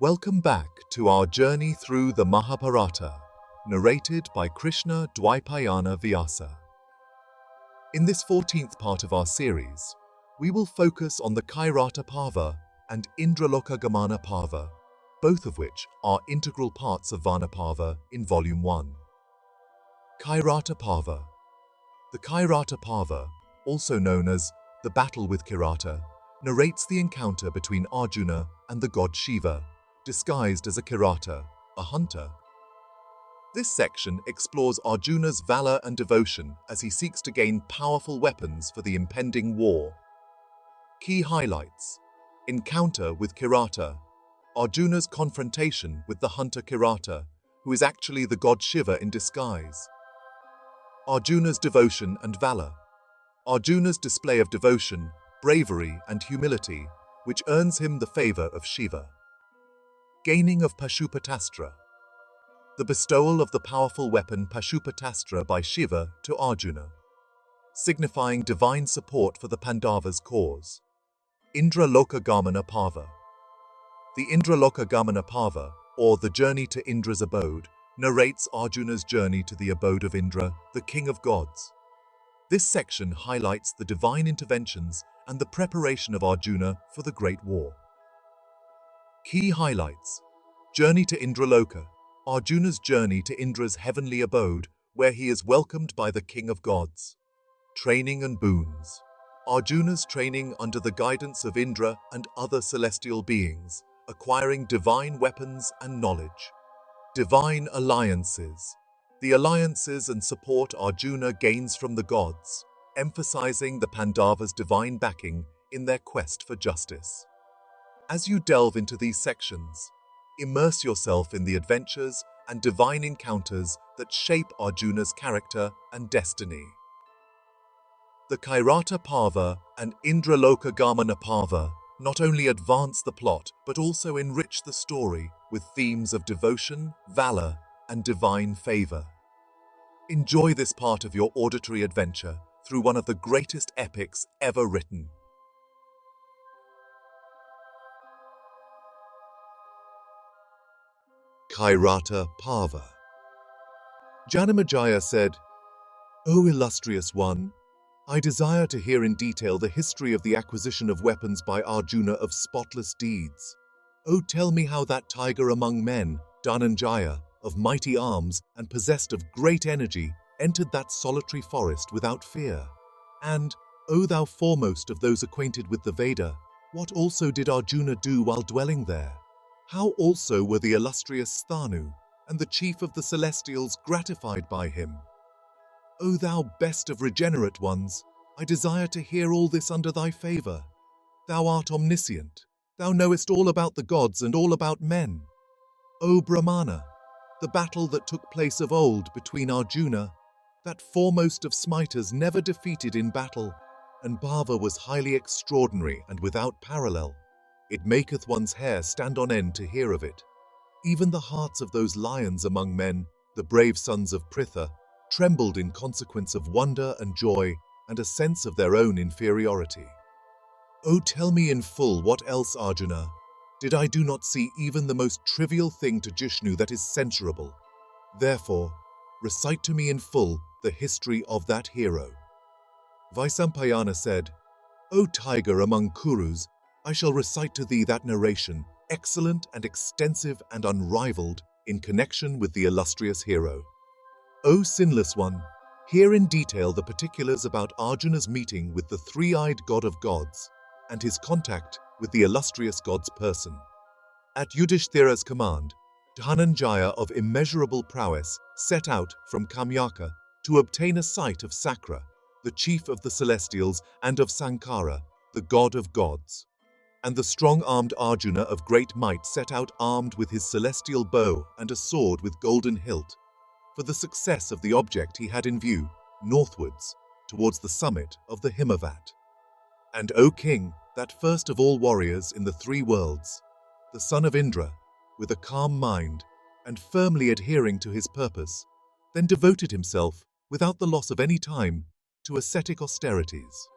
Welcome back to our journey through the Mahabharata, narrated by Krishna-Dwaipayana Vyasa. In this 14th part of our series, we will focus on the Kairata Parva and Indralokagamana Parva, both of which are integral parts of Vana Parva in Volume 1. Kairata Parva. The Kairata Parva, also known as the Battle with Kirata, narrates the encounter between Arjuna and the god Shiva, disguised as a Kirata, a hunter. This section explores Arjuna's valor and devotion as he seeks to gain powerful weapons for the impending war. Key highlights: encounter with Kirata, Arjuna's confrontation with the hunter Kirata, who is actually the god Shiva in disguise. Arjuna's devotion and valor. Arjuna's display of devotion, bravery, and humility, which earns him the favor of Shiva. Gaining of Pashupatastra. The bestowal of the powerful weapon Pashupatastra by Shiva to Arjuna, signifying divine support for the Pandavas' cause. Indralokagamana Parva. The Indralokagamana Parva, or the journey to Indra's abode, narrates Arjuna's journey to the abode of Indra, the king of gods. This section highlights the divine interventions and the preparation of Arjuna for the great war. Key highlights: journey to Indraloka, Arjuna's journey to Indra's heavenly abode, where he is welcomed by the king of gods. Training and boons. Arjuna's training under the guidance of Indra and other celestial beings, acquiring divine weapons and knowledge. Divine alliances. The alliances and support Arjuna gains from the gods, emphasizing the Pandavas' divine backing in their quest for justice. As you delve into these sections, immerse yourself in the adventures and divine encounters that shape Arjuna's character and destiny. The Kairata Parva and Indralokagamana Parva not only advance the plot but also enrich the story with themes of devotion, valor, and divine favor. Enjoy this part of your auditory adventure through one of the greatest epics ever written. Kairata Parva. Janamejaya said, "O illustrious one, I desire to hear in detail the history of the acquisition of weapons by Arjuna of spotless deeds. O tell me how that tiger among men, Dhananjaya, of mighty arms and possessed of great energy, entered that solitary forest without fear. And, O thou foremost of those acquainted with the Veda, what also did Arjuna do while dwelling there? How also were the illustrious Sthanu and the chief of the celestials gratified by him? O thou best of regenerate ones, I desire to hear all this under thy favor. Thou art omniscient. Thou knowest all about the gods and all about men. O Brahmana, the battle that took place of old between Arjuna, that foremost of smiters never defeated in battle, and Parva was highly extraordinary and without parallel. It maketh one's hair stand on end to hear of it. Even the hearts of those lions among men, the brave sons of Pritha, trembled in consequence of wonder and joy and a sense of their own inferiority. O tell me in full what else, Arjuna. Did I do not see even the most trivial thing to Jishnu that is censurable? Therefore, recite to me in full the history of that hero." Vaisampayana said, "O tiger among Kurus, I shall recite to thee that narration, excellent and extensive and unrivaled, in connection with the illustrious hero. O sinless one, hear in detail the particulars about Arjuna's meeting with the three-eyed god of gods, and his contact with the illustrious god's person. At Yudhishthira's command, Dhananjaya of immeasurable prowess set out from Kamyaka to obtain a sight of Sakra, the chief of the celestials, and of Sankara, the god of gods. And the strong-armed Arjuna of great might set out armed with his celestial bow and a sword with golden hilt, for the success of the object he had in view, northwards, towards the summit of the Himavat. And O king, that first of all warriors in the three worlds, the son of Indra, with a calm mind and firmly adhering to his purpose, then devoted himself, without the loss of any time, to ascetic austerities.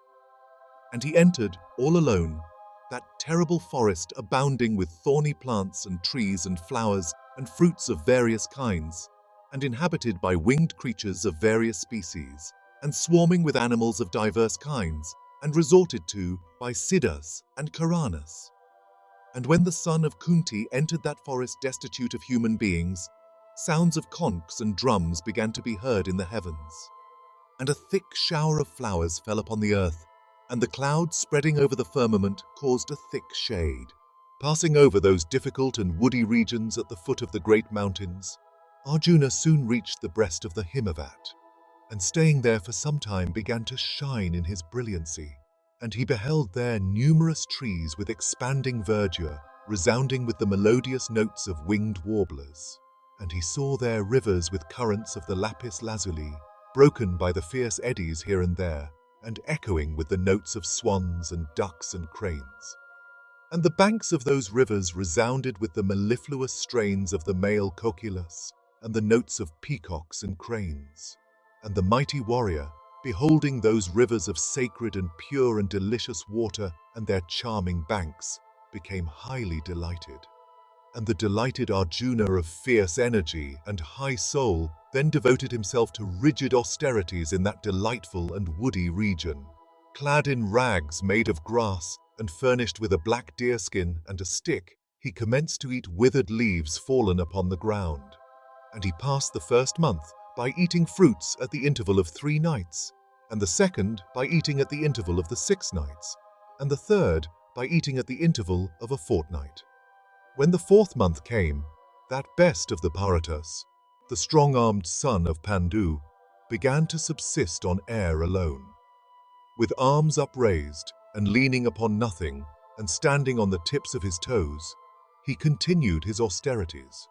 And he entered, all alone, that terrible forest abounding with thorny plants and trees and flowers and fruits of various kinds, and inhabited by winged creatures of various species, and swarming with animals of diverse kinds, and resorted to by Siddhas and Karanas. And when the son of Kunti entered that forest destitute of human beings, sounds of conchs and drums began to be heard in the heavens. And a thick shower of flowers fell upon the earth, and the clouds spreading over the firmament caused a thick shade. Passing over those difficult and woody regions at the foot of the great mountains, Arjuna soon reached the breast of the Himavat, and staying there for some time began to shine in his brilliancy. And he beheld there numerous trees with expanding verdure, resounding with the melodious notes of winged warblers. And he saw there rivers with currents of the lapis lazuli, broken by the fierce eddies here and there, and echoing with the notes of swans and ducks and cranes. And the banks of those rivers resounded with the mellifluous strains of the male kokilas, and the notes of peacocks and cranes. And the mighty warrior, beholding those rivers of sacred and pure and delicious water and their charming banks, became highly delighted. And the delighted Arjuna of fierce energy and high soul then devoted himself to rigid austerities in that delightful and woody region. Clad in rags made of grass and furnished with a black deerskin and a stick, he commenced to eat withered leaves fallen upon the ground. And he passed the first month by eating fruits at the interval of 3 nights, and the second by eating at the interval of the 6 nights, and the third by eating at the interval of a fortnight. When the 4th month came, that best of the Paratas, the strong-armed son of Pandu, began to subsist on air alone. With arms upraised and leaning upon nothing and standing on the tips of his toes, he continued his austerities.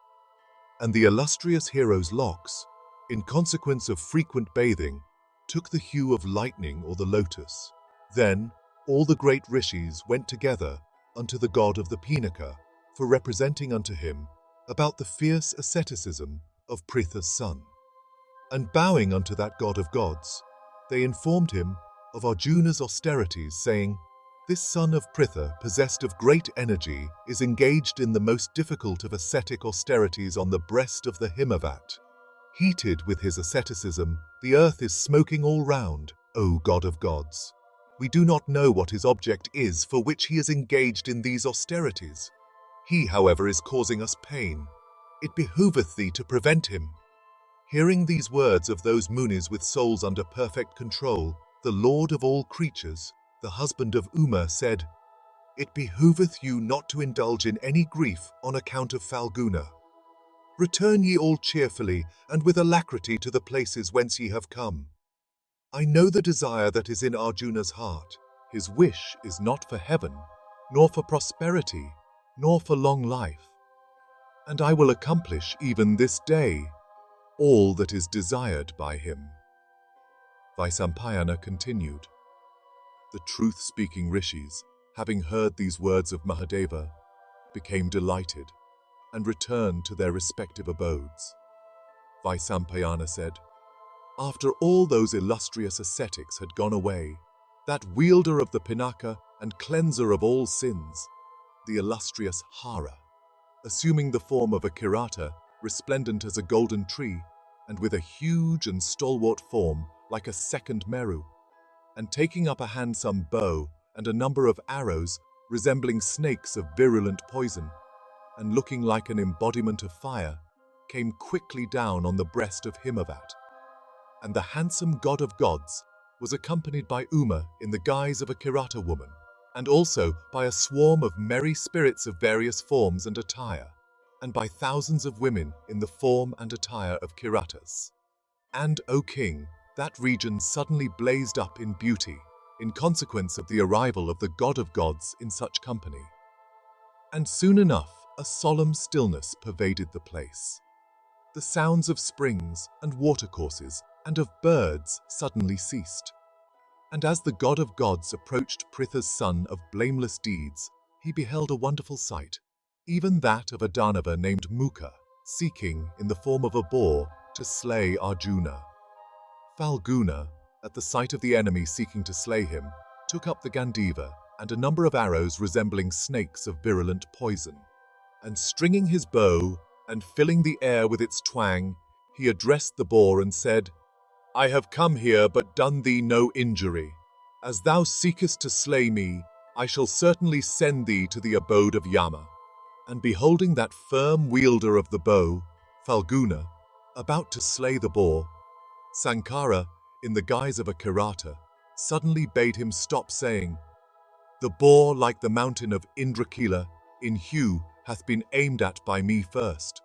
And the illustrious hero's locks, in consequence of frequent bathing, took the hue of lightning or the lotus. Then all the great rishis went together unto the god of the Pinaka, for representing unto him about the fierce asceticism of Pritha's son. And bowing unto that god of gods, they informed him of Arjuna's austerities, saying, "This son of Pritha, possessed of great energy, is engaged in the most difficult of ascetic austerities on the breast of the Himavat. Heated with his asceticism, the earth is smoking all round, O god of gods. We do not know what his object is for which he is engaged in these austerities. He, however, is causing us pain. It behoveth thee to prevent him." Hearing these words of those Munis with souls under perfect control, the Lord of all creatures, the husband of Uma, said, "It behoveth you not to indulge in any grief on account of Falguna. Return ye all cheerfully and with alacrity to the places whence ye have come. I know the desire that is in Arjuna's heart. His wish is not for heaven, nor for prosperity, nor for long life. And I will accomplish even this day all that is desired by him." Vaisampayana continued. The truth-speaking rishis, having heard these words of Mahadeva, became delighted and returned to their respective abodes. Vaisampayana said, "After all those illustrious ascetics had gone away, that wielder of the Pinaka and cleanser of all sins, the illustrious Hara, assuming the form of a Kirata, resplendent as a golden tree, and with a huge and stalwart form like a second Meru, and taking up a handsome bow and a number of arrows resembling snakes of virulent poison, and looking like an embodiment of fire, came quickly down on the breast of Himavat. And the handsome god of gods was accompanied by Uma in the guise of a Kirata woman, and also by a swarm of merry spirits of various forms and attire, and by thousands of women in the form and attire of Kiratas. And, O king, that region suddenly blazed up in beauty, in consequence of the arrival of the god of gods in such company. And soon enough, a solemn stillness pervaded the place. The sounds of springs and watercourses and of birds suddenly ceased. And as the god of gods approached Pritha's son of blameless deeds, he beheld a wonderful sight, even that of a Danava named Mukha, seeking, in the form of a boar, to slay Arjuna. Falguna, at the sight of the enemy seeking to slay him, took up the Gandiva and a number of arrows resembling snakes of virulent poison. And stringing his bow and filling the air with its twang, he addressed the boar and said, "I have come here but done thee no injury. As thou seekest to slay me, I shall certainly send thee to the abode of Yama." And beholding that firm wielder of the bow, Falguna, about to slay the boar, Sankara, in the guise of a Kirata, suddenly bade him stop, saying, "The boar, like the mountain of Indrakila, in hue, hath been aimed at by me first."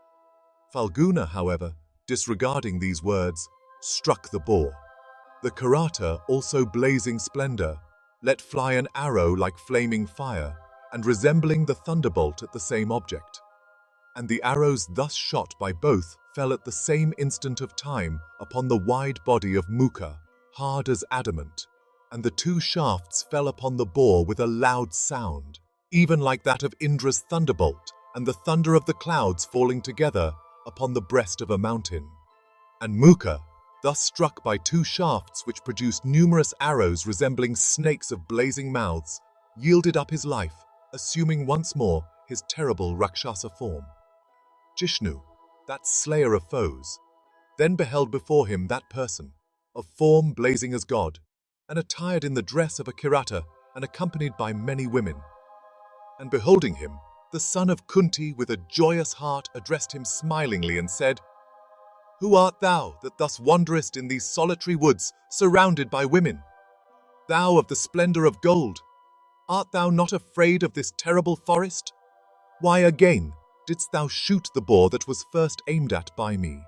Falguna, however, disregarding these words, struck the boar. The Kirata, also blazing splendor, let fly an arrow like flaming fire, and resembling the thunderbolt at the same object. And the arrows thus shot by both fell at the same instant of time upon the wide body of Mukha, hard as adamant, and the two shafts fell upon the boar with a loud sound, even like that of Indra's thunderbolt and the thunder of the clouds falling together upon the breast of a mountain. And Mukha, thus struck by two shafts which produced numerous arrows resembling snakes of blazing mouths, yielded up his life, assuming once more his terrible Rakshasa form. Jishnu, that slayer of foes, then beheld before him that person, of form blazing as God, and attired in the dress of a Kirata and accompanied by many women. And beholding him, the son of Kunti with a joyous heart addressed him smilingly and said, "Who art thou that thus wanderest in these solitary woods, surrounded by women? Thou of the splendor of gold, art thou not afraid of this terrible forest? Why again didst thou shoot the boar that was first aimed at by me?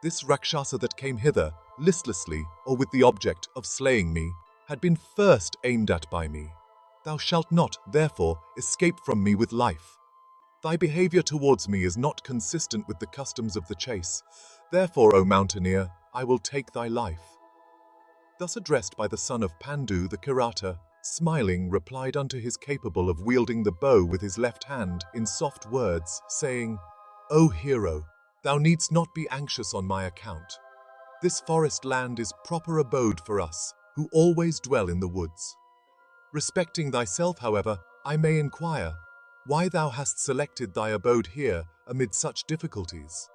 This Rakshasa that came hither, listlessly or with the object of slaying me, had been first aimed at by me. Thou shalt not, therefore, escape from me with life. Thy behavior towards me is not consistent with the customs of the chase. Therefore, O mountaineer, I will take thy life." Thus addressed by the son of Pandu, the Kirata, smiling, replied unto his capable of wielding the bow with his left hand in soft words, saying, "O hero, thou needst not be anxious on my account. This forest land is proper abode for us, who always dwell in the woods. Respecting thyself, however, I may inquire, why thou hast selected thy abode here amid such difficulties?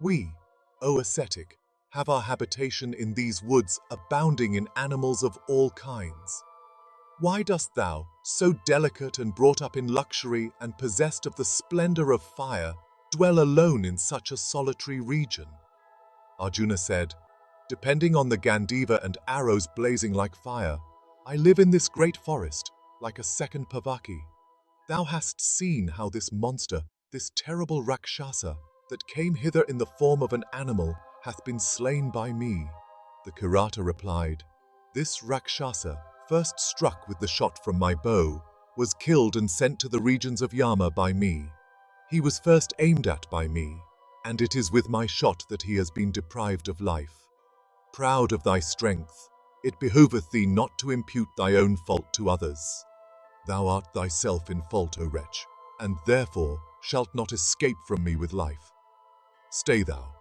We, O ascetic, have our habitation in these woods abounding in animals of all kinds. Why dost thou, so delicate and brought up in luxury and possessed of the splendor of fire, dwell alone in such a solitary region?" Arjuna said, "Depending on the Gandiva and arrows blazing like fire, I live in this great forest, like a second Pavaki. Thou hast seen how this monster, this terrible Rakshasa, that came hither in the form of an animal, hath been slain by me." The Kirata replied, "This Rakshasa, first struck with the shot from my bow, was killed and sent to the regions of Yama by me. He was first aimed at by me, and it is with my shot that he has been deprived of life. Proud of thy strength, it behoveth thee not to impute thy own fault to others. Thou art thyself in fault, O wretch, and therefore shalt not escape from me with life. Stay thou,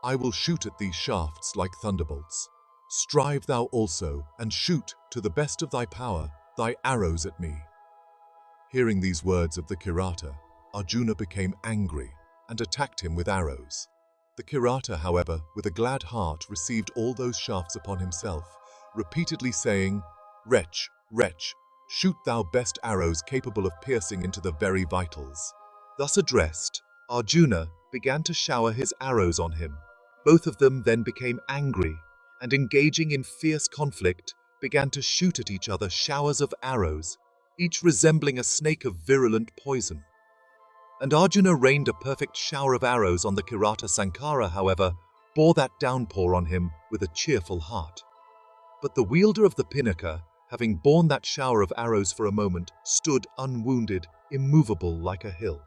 I will shoot at these shafts like thunderbolts. Strive thou also, and shoot, to the best of thy power, thy arrows at me." Hearing these words of the Kirata, Arjuna became angry and attacked him with arrows. The Kirata, however, with a glad heart received all those shafts upon himself, repeatedly saying, "Wretch, wretch, shoot thou best arrows capable of piercing into the very vitals." Thus addressed, Arjuna began to shower his arrows on him. Both of them then became angry, and engaging in fierce conflict, began to shoot at each other showers of arrows, each resembling a snake of virulent poison. And Arjuna rained a perfect shower of arrows on the Kirata. Sankara, however, bore that downpour on him with a cheerful heart. But the wielder of the Pinaka, having borne that shower of arrows for a moment, stood unwounded, immovable like a hill.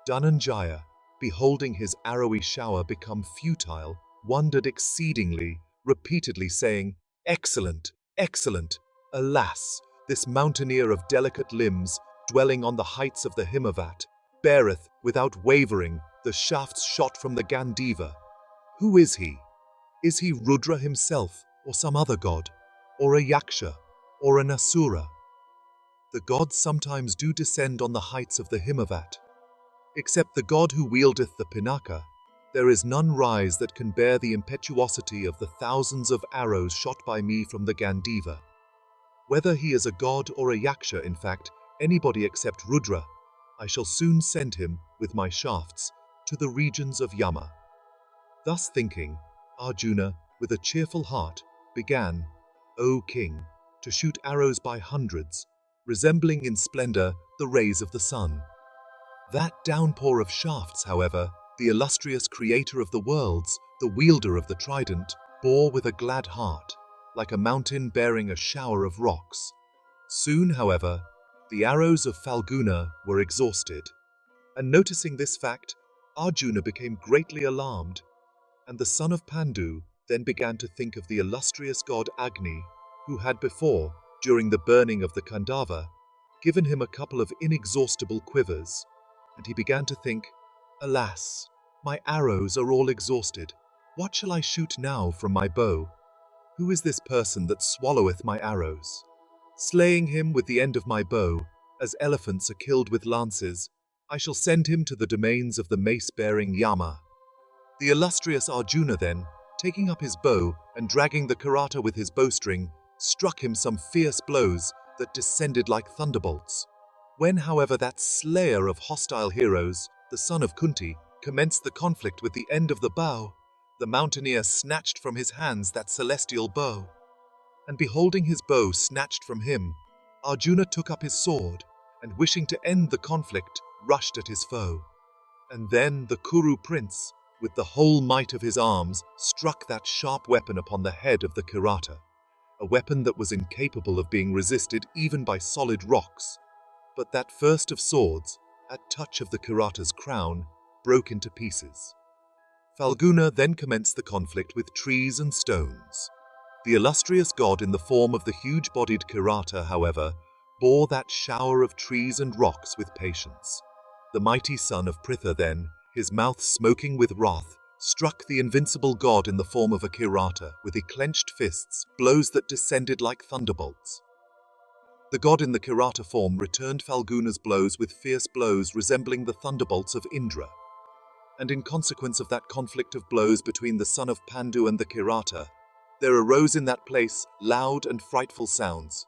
Dhananjaya, beholding his arrowy shower become futile, wondered exceedingly, repeatedly saying, "Excellent, excellent! Alas, this mountaineer of delicate limbs, dwelling on the heights of the Himavat, beareth, without wavering, the shafts shot from the Gandiva. Who is he? Is he Rudra himself, or some other god, or a Yaksha, or an Asura? The gods sometimes do descend on the heights of the Himavat. Except the god who wieldeth the Pinaka, there is none rise that can bear the impetuosity of the thousands of arrows shot by me from the Gandiva. Whether he is a god or a yaksha, in fact, anybody except Rudra, I shall soon send him, with my shafts, to the regions of Yama. Thus thinking, Arjuna, with a cheerful heart, began, O king, to shoot arrows by hundreds, resembling in splendor the rays of the sun. That downpour of shafts, however, the illustrious creator of the worlds, the wielder of the trident, bore with a glad heart, like a mountain bearing a shower of rocks. Soon, however, the arrows of Falguna were exhausted, and noticing this fact, Arjuna became greatly alarmed, and the son of Pandu then began to think of the illustrious god Agni, who had before, during the burning of the Khandava, given him a couple of inexhaustible quivers, and he began to think, Alas, my arrows are all exhausted. What shall I shoot now from my bow? Who is this person that swalloweth my arrows? Slaying him with the end of my bow, as elephants are killed with lances, I shall send him to the domains of the mace-bearing Yama. The illustrious Arjuna then, taking up his bow and dragging the Kirata with his bowstring, struck him some fierce blows that descended like thunderbolts. When, however, that slayer of hostile heroes, the son of Kunti, commenced the conflict with the end of the bow, the mountaineer snatched from his hands that celestial bow. And beholding his bow snatched from him, Arjuna took up his sword, and wishing to end the conflict, rushed at his foe. And then the Kuru prince, with the whole might of his arms, struck that sharp weapon upon the head of the Kirata, a weapon that was incapable of being resisted even by solid rocks. But that first of swords, at touch of the Kirata's crown, broke into pieces. Falguna then commenced the conflict with trees and stones. The illustrious god in the form of the huge-bodied Kirata, however, bore that shower of trees and rocks with patience. The mighty son of Pritha then, his mouth smoking with wrath, struck the invincible god in the form of a Kirata with clenched fists, blows that descended like thunderbolts. The god in the Kirata form returned Falguna's blows with fierce blows resembling the thunderbolts of Indra. And in consequence of that conflict of blows between the son of Pandu and the Kirata, there arose in that place loud and frightful sounds.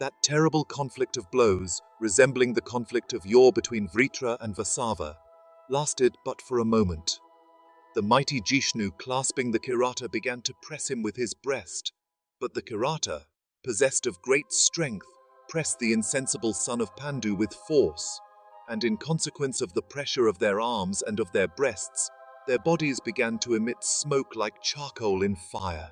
That terrible conflict of blows, resembling the conflict of yore between Vritra and Vasava, lasted but for a moment. The mighty Jishnu, clasping the Kirata, began to press him with his breast, but the Kirata, possessed of great strength, pressed the insensible son of Pandu with force, and in consequence of the pressure of their arms and of their breasts, their bodies began to emit smoke like charcoal in fire.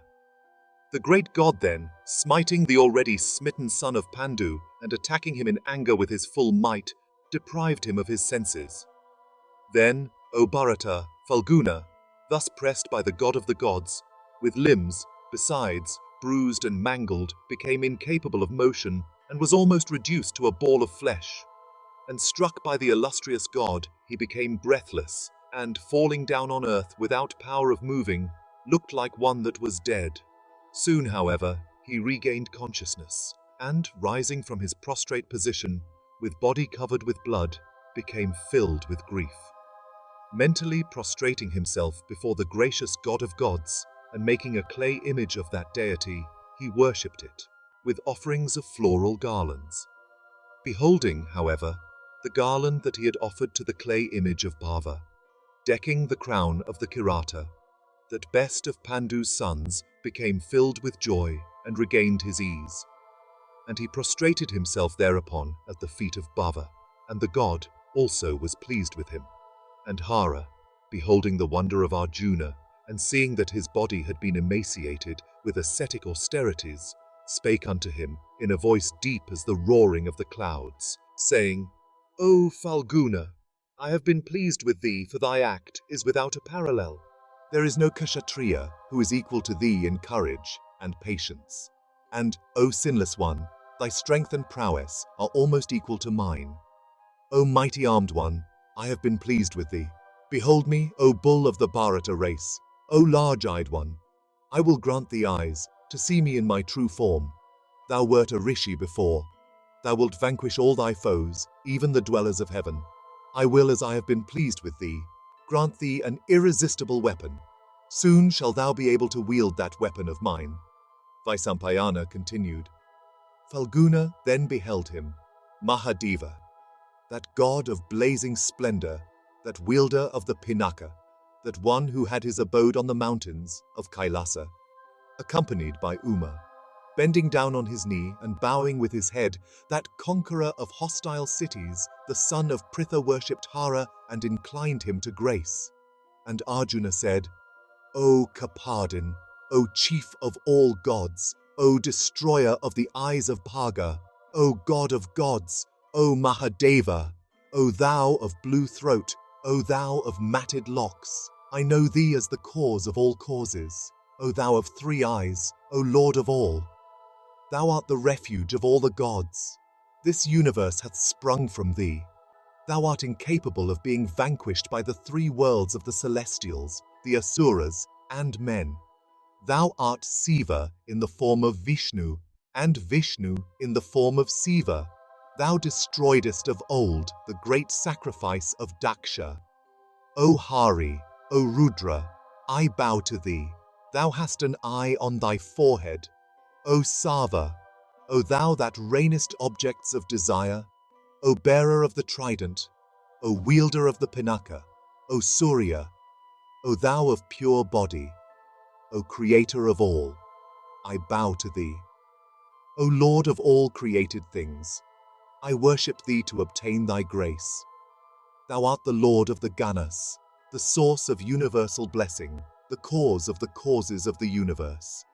The great god then, smiting the already smitten son of Pandu and attacking him in anger with his full might, deprived him of his senses. Then, O Bharata, Falguna, thus pressed by the god of the gods, with limbs, besides, bruised and mangled, became incapable of motion and was almost reduced to a ball of flesh. And struck by the illustrious god, he became breathless, and, falling down on earth without power of moving, looked like one that was dead. Soon, however, he regained consciousness, and, rising from his prostrate position, with body covered with blood, became filled with grief. Mentally prostrating himself before the gracious god of gods, and making a clay image of that deity, he worshipped it, with offerings of floral garlands. Beholding, however, the garland that he had offered to the clay image of Parva, decking the crown of the Kirata, that best of Pandu's sons, became filled with joy and regained his ease. And he prostrated himself thereupon at the feet of Bhava, and the god also was pleased with him. And Hara, beholding the wonder of Arjuna, and seeing that his body had been emaciated with ascetic austerities, spake unto him in a voice deep as the roaring of the clouds, saying, O Falguna, I have been pleased with thee, for thy act is without a parallel. There is no Kshatriya who is equal to thee in courage and patience. And, O sinless one, thy strength and prowess are almost equal to mine. O mighty armed one, I have been pleased with thee. Behold me, O bull of the Bharata race, O large-eyed one. I will grant thee eyes to see me in my true form. Thou wert a rishi before. thou wilt vanquish all thy foes, even the dwellers of heaven. I will, as I have been pleased with thee, grant thee an irresistible weapon. Soon shall thou be able to wield that weapon of mine." Vaisampayana continued. Falguna then beheld him, Mahadeva, that god of blazing splendor, that wielder of the Pinaka, that one who had his abode on the mountains of Kailasa, accompanied by Uma, bending down on his knee and bowing with his head, that conqueror of hostile cities, the son of Pritha worshipped Hara and inclined him to grace. And Arjuna said, "O Kapadin, O chief of all gods, O destroyer of the eyes of Bhaga, O god of gods, O Mahadeva, O thou of blue throat, O thou of matted locks, I know thee as the cause of all causes, O thou of 3 eyes, O Lord of all. Thou art the refuge of all the gods. This universe hath sprung from thee. Thou art incapable of being vanquished by the 3 worlds of the celestials, the asuras, and men. Thou art Siva in the form of Vishnu, and Vishnu in the form of Siva. Thou destroyedest of old the great sacrifice of Daksha. O Hari, O Rudra, I bow to thee. Thou hast an eye on thy forehead. O Sava, O thou that reignest objects of desire, O bearer of the trident, O wielder of the Pinaka, O Surya, O thou of pure body, O creator of all, I bow to thee. O Lord of all created things, I worship thee to obtain thy grace. Thou art the Lord of the Ganas, the source of universal blessing, the cause of the causes of the universe.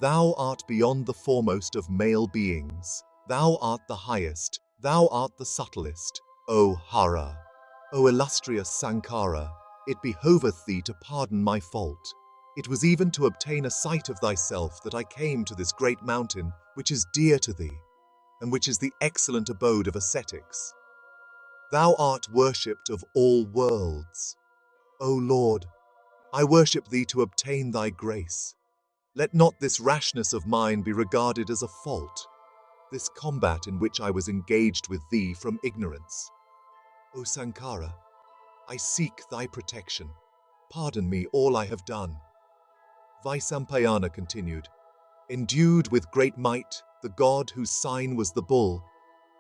Thou art beyond the foremost of male beings. Thou art the highest. Thou art the subtlest. O Hara, O illustrious Sankara, it behoveth thee to pardon my fault. It was even to obtain a sight of thyself that I came to this great mountain, which is dear to thee, and which is the excellent abode of ascetics. Thou art worshipped of all worlds. O Lord, I worship thee to obtain thy grace. Let not this rashness of mine be regarded as a fault, this combat in which I was engaged with thee from ignorance. O Sankara, I seek thy protection. Pardon me all I have done." Vaisampayana continued, "Endued with great might, the god whose sign was the bull,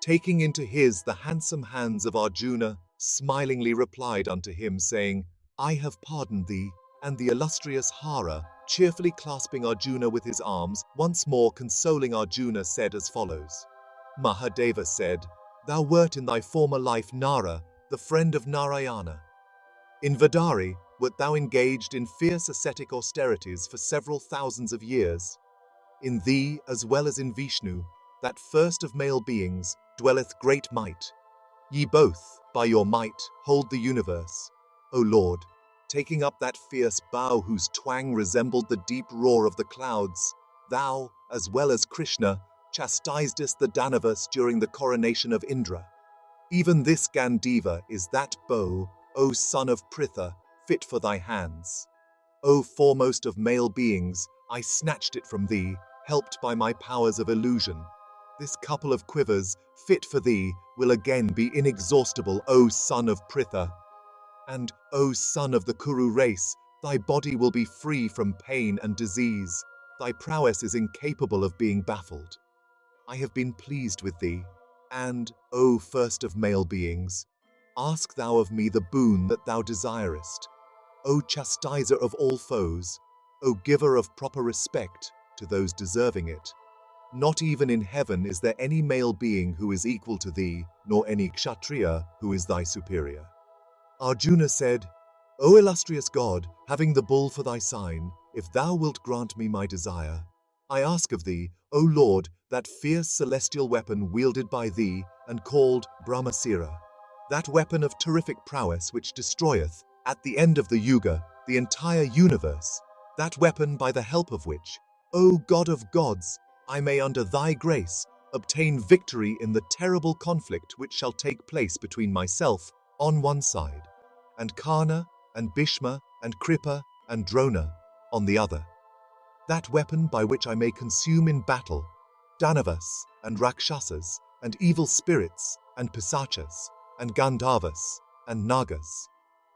taking into his the handsome hands of Arjuna, smilingly replied unto him, saying, I have pardoned thee. And the illustrious Hara, cheerfully clasping Arjuna with his arms, once more consoling Arjuna, said as follows. Mahadeva said, "Thou wert in thy former life Nara, the friend of Narayana. In Vadari wert thou engaged in fierce ascetic austerities for several thousands of years. In thee, as well as in Vishnu, that first of male beings, dwelleth great might. Ye both, by your might, hold the universe. O Lord, taking up that fierce bow whose twang resembled the deep roar of the clouds, thou, as well as Krishna, chastisedest the Danavas during the coronation of Indra. Even this Gandiva is that bow, O son of Pritha, fit for thy hands. O foremost of male beings, I snatched it from thee, helped by my powers of illusion. This couple of quivers, fit for thee, will again be inexhaustible, O son of Pritha. And, O son of the Kuru race, thy body will be free from pain and disease. Thy prowess is incapable of being baffled. I have been pleased with thee, and, O first of male beings, ask thou of me the boon that thou desirest. O chastiser of all foes, O giver of proper respect to those deserving it. Not even in heaven is there any male being who is equal to thee, nor any kshatriya who is thy superior." Arjuna said, "O illustrious God, having the bull for thy sign, if thou wilt grant me my desire, I ask of thee, O Lord, that fierce celestial weapon wielded by thee and called Brahmasira, that weapon of terrific prowess which destroyeth, at the end of the yuga, the entire universe, that weapon by the help of which, O God of gods, I may under thy grace obtain victory in the terrible conflict which shall take place between myself on one side, and Karna, and Bhishma, and Kripa, and Drona on the other. That weapon by which I may consume in battle Danavas and Rakshasas, and evil spirits, and pisachas, and gandharvas, and nagas.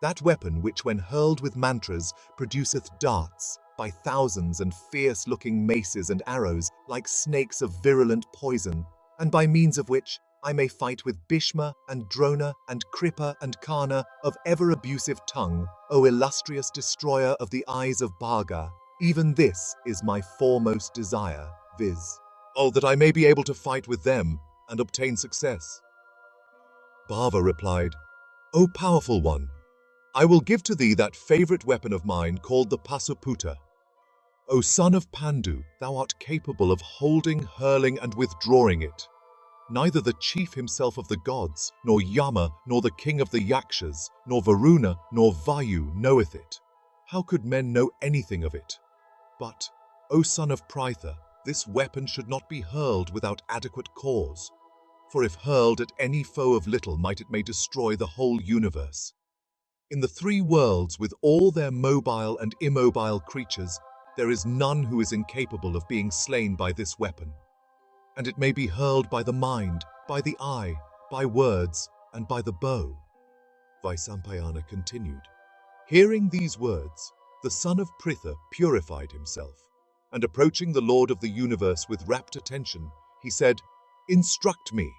That weapon which when hurled with mantras produceth darts by thousands and fierce-looking maces and arrows like snakes of virulent poison, and by means of which I may fight with Bhishma and Drona and Kripa and Karna of ever-abusive tongue, O illustrious destroyer of the eyes of Bhaga. Even this is my foremost desire, viz. Oh, that I may be able to fight with them and obtain success. Bhava replied, O powerful one, I will give to thee that favorite weapon of mine called the Pasuputa. O son of Pandu, thou art capable of holding, hurling, and withdrawing it. Neither the chief himself of the gods, nor Yama, nor the king of the Yakshas, nor Varuna, nor Vayu knoweth it. How could men know anything of it? But, O son of Pritha, this weapon should not be hurled without adequate cause. For if hurled at any foe of little might, it may destroy the whole universe. In the three worlds, with all their mobile and immobile creatures, there is none who is incapable of being slain by this weapon. And it may be hurled by the mind, by the eye, by words, and by the bow. Vaisampayana continued. Hearing these words, the son of Pritha purified himself, and approaching the Lord of the universe with rapt attention, he said, Instruct me.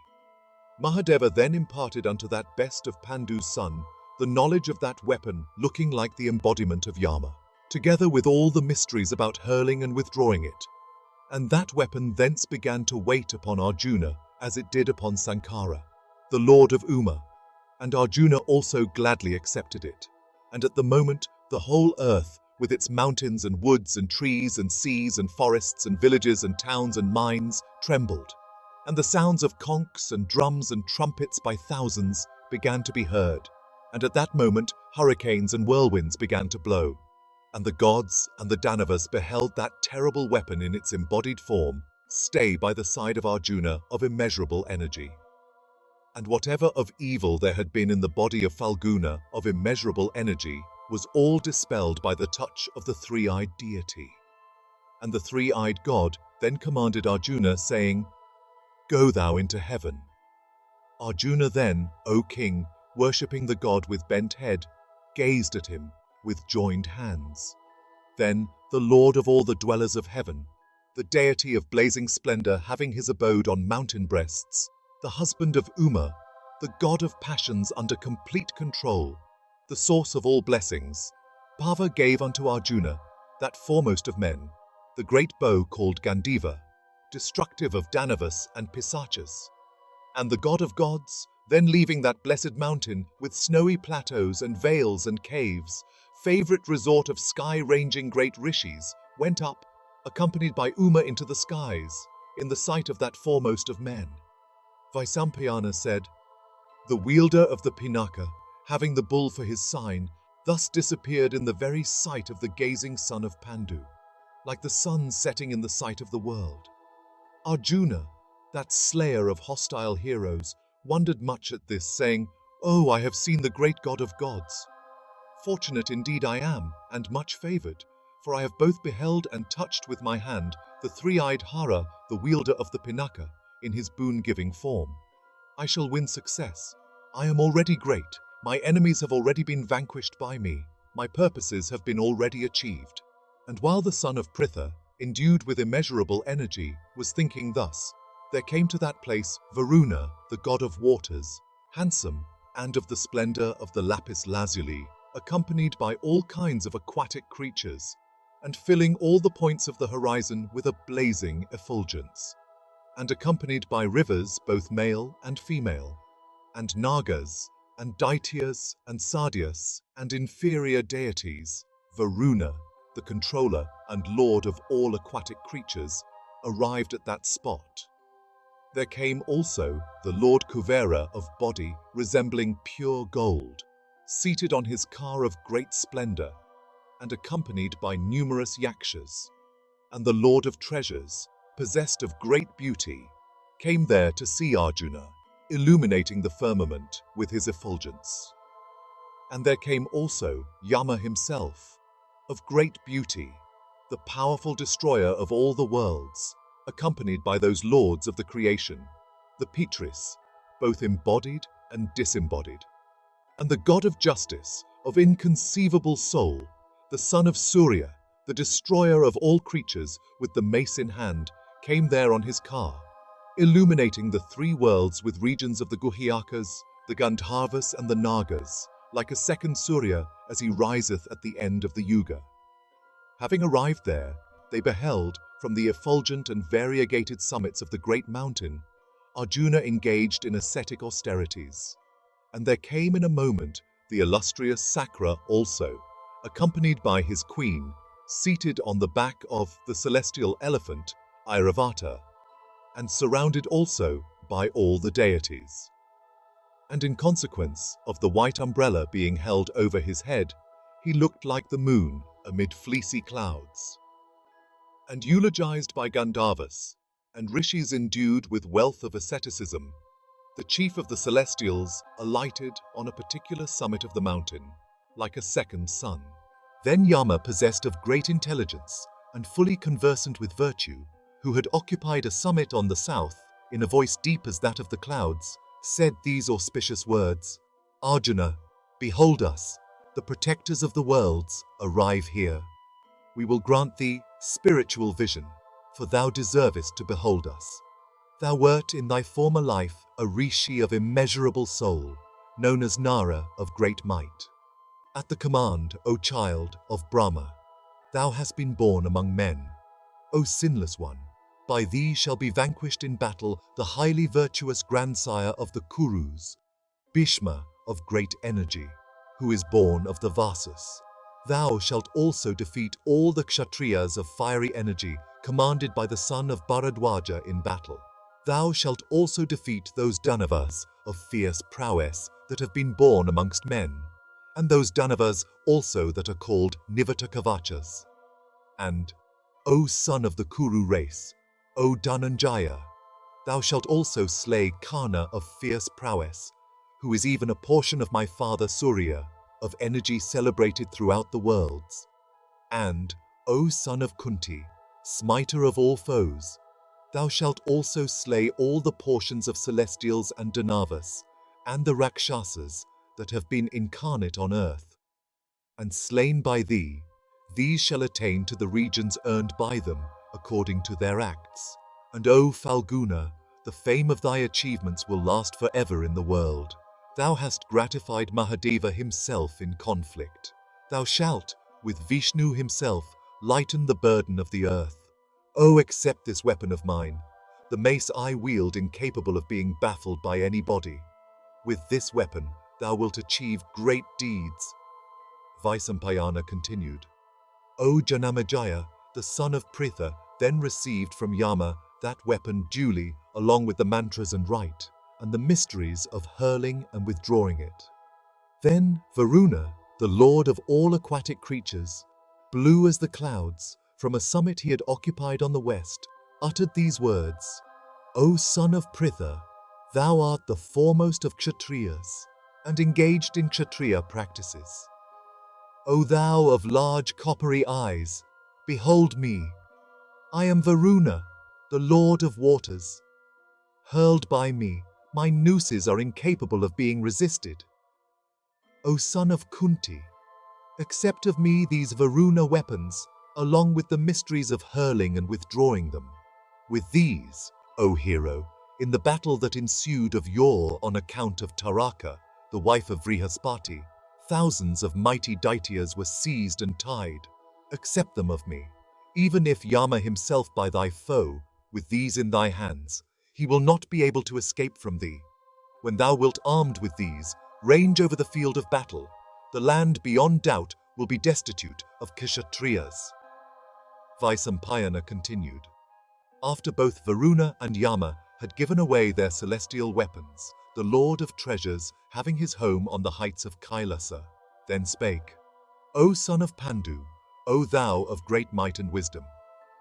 Mahadeva then imparted unto that best of Pandu's son the knowledge of that weapon looking like the embodiment of Yama, together with all the mysteries about hurling and withdrawing it. And that weapon thence began to wait upon Arjuna, as it did upon Sankara, the lord of Uma, and Arjuna also gladly accepted it. And at the moment, the whole earth, with its mountains and woods and trees and seas and forests and villages and towns and mines, trembled, and the sounds of conchs and drums and trumpets by thousands began to be heard. And at that moment, hurricanes and whirlwinds began to blow. And the gods and the Danavas beheld that terrible weapon in its embodied form stay by the side of Arjuna of immeasurable energy. And whatever of evil there had been in the body of Falguna of immeasurable energy was all dispelled by the touch of the three-eyed deity. And the three-eyed god then commanded Arjuna, saying, Go thou into heaven. Arjuna then, O king, worshipping the god with bent head, gazed at him with joined hands. Then the Lord of all the dwellers of heaven, the deity of blazing splendor having his abode on mountain breasts, the husband of Uma, the god of passions under complete control, the source of all blessings, Bhava gave unto Arjuna, that foremost of men, the great bow called Gandiva, destructive of Danavas and Pisachas. And the god of gods, then leaving that blessed mountain with snowy plateaus and vales and caves, favorite resort of sky-ranging great rishis, went up, accompanied by Uma into the skies, in the sight of that foremost of men. Vaisampayana said, The wielder of the Pinaka, having the bull for his sign, thus disappeared in the very sight of the gazing son of Pandu, like the sun setting in the sight of the world. Arjuna, that slayer of hostile heroes, wondered much at this, saying, Oh, I have seen the great god of gods. Fortunate indeed I am, and much favored, for I have both beheld and touched with my hand the three-eyed Hara, the wielder of the Pinaka, in his boon-giving form. I shall win success. I am already great. My enemies have already been vanquished by me. My purposes have been already achieved. And while the son of Pritha, endued with immeasurable energy, was thinking thus, there came to that place Varuna, the god of waters, handsome, and of the splendor of the lapis lazuli, accompanied by all kinds of aquatic creatures, and filling all the points of the horizon with a blazing effulgence, and accompanied by rivers both male and female, and nagas, and daityas, and sadyas, and inferior deities. Varuna, the controller and lord of all aquatic creatures, arrived at that spot. There came also the Lord Kuvera of body resembling pure gold, seated on his car of great splendor, and accompanied by numerous yakshas. And the Lord of treasures, possessed of great beauty, came there to see Arjuna, illuminating the firmament with his effulgence. And there came also Yama himself, of great beauty, the powerful destroyer of all the worlds, accompanied by those lords of the creation, the Pitris, both embodied and disembodied, and the god of justice, of inconceivable soul, the son of Surya, the destroyer of all creatures with the mace in hand, came there on his car, illuminating the three worlds with regions of the Guhyakas, the Gandharvas and the Nagas, like a second Surya as he riseth at the end of the Yuga. Having arrived there, they beheld, from the effulgent and variegated summits of the great mountain, Arjuna engaged in ascetic austerities. And there came in a moment the illustrious Sakra also, accompanied by his queen, seated on the back of the celestial elephant, Airavata, and surrounded also by all the deities. And in consequence of the white umbrella being held over his head, he looked like the moon amid fleecy clouds. And eulogized by Gandharvas, and rishis endued with wealth of asceticism, the chief of the celestials alighted on a particular summit of the mountain, like a second sun. Then Yama, possessed of great intelligence and fully conversant with virtue, who had occupied a summit on the south, in a voice deep as that of the clouds, said these auspicious words: Arjuna, behold us, the protectors of the worlds, arrive here. We will grant thee spiritual vision, for thou deservest to behold us. Thou wert in thy former life a rishi of immeasurable soul, known as Nara of great might. At the command, O child of Brahma, thou hast been born among men. O sinless one, by thee shall be vanquished in battle the highly virtuous grandsire of the Kurus, Bhishma of great energy, who is born of the Vasas. Thou shalt also defeat all the Kshatriyas of fiery energy, commanded by the son of Bharadwaja in battle. Thou shalt also defeat those Danavas of fierce prowess that have been born amongst men, and those Danavas also that are called Nivatakavachas. And, O son of the Kuru race, O Dhananjaya, thou shalt also slay Karna of fierce prowess, who is even a portion of my father Surya, of energy celebrated throughout the worlds. And, O son of Kunti, smiter of all foes, thou shalt also slay all the portions of celestials and Danavas, and the Rakshasas that have been incarnate on earth. And slain by thee, these shall attain to the regions earned by them, according to their acts. And O Falguna, the fame of thy achievements will last forever in the world. Thou hast gratified Mahadeva himself in conflict. Thou shalt, with Vishnu himself, lighten the burden of the earth. O accept this weapon of mine, the mace I wield, incapable of being baffled by any body. With this weapon thou wilt achieve great deeds. Vaisampayana continued. O Janamejaya, the son of Pritha, then received from Yama that weapon duly, along with the mantras and rite, and the mysteries of hurling and withdrawing it. Then Varuna, the lord of all aquatic creatures, blue as the clouds, from a summit he had occupied on the west, uttered these words: O son of Pritha, thou art the foremost of Kshatriyas, and engaged in Kshatriya practices. O thou of large coppery eyes, behold me. I am Varuna, the lord of waters. Hurled by me, my nooses are incapable of being resisted. O son of Kunti, accept of me these Varuna weapons, along with the mysteries of hurling and withdrawing them. With these, O hero, in the battle that ensued of yore on account of Taraka, the wife of Vrihaspati, thousands of mighty Daityas were seized and tied. Accept them of me. Even if Yama himself by thy foe, with these in thy hands, he will not be able to escape from thee. When thou wilt armed with these, range over the field of battle, the land beyond doubt will be destitute of Kshatriyas. Vaisampayana continued. After both Varuna and Yama had given away their celestial weapons, the Lord of Treasures, having his home on the heights of Kailasa, then spake, O son of Pandu, O thou of great might and wisdom,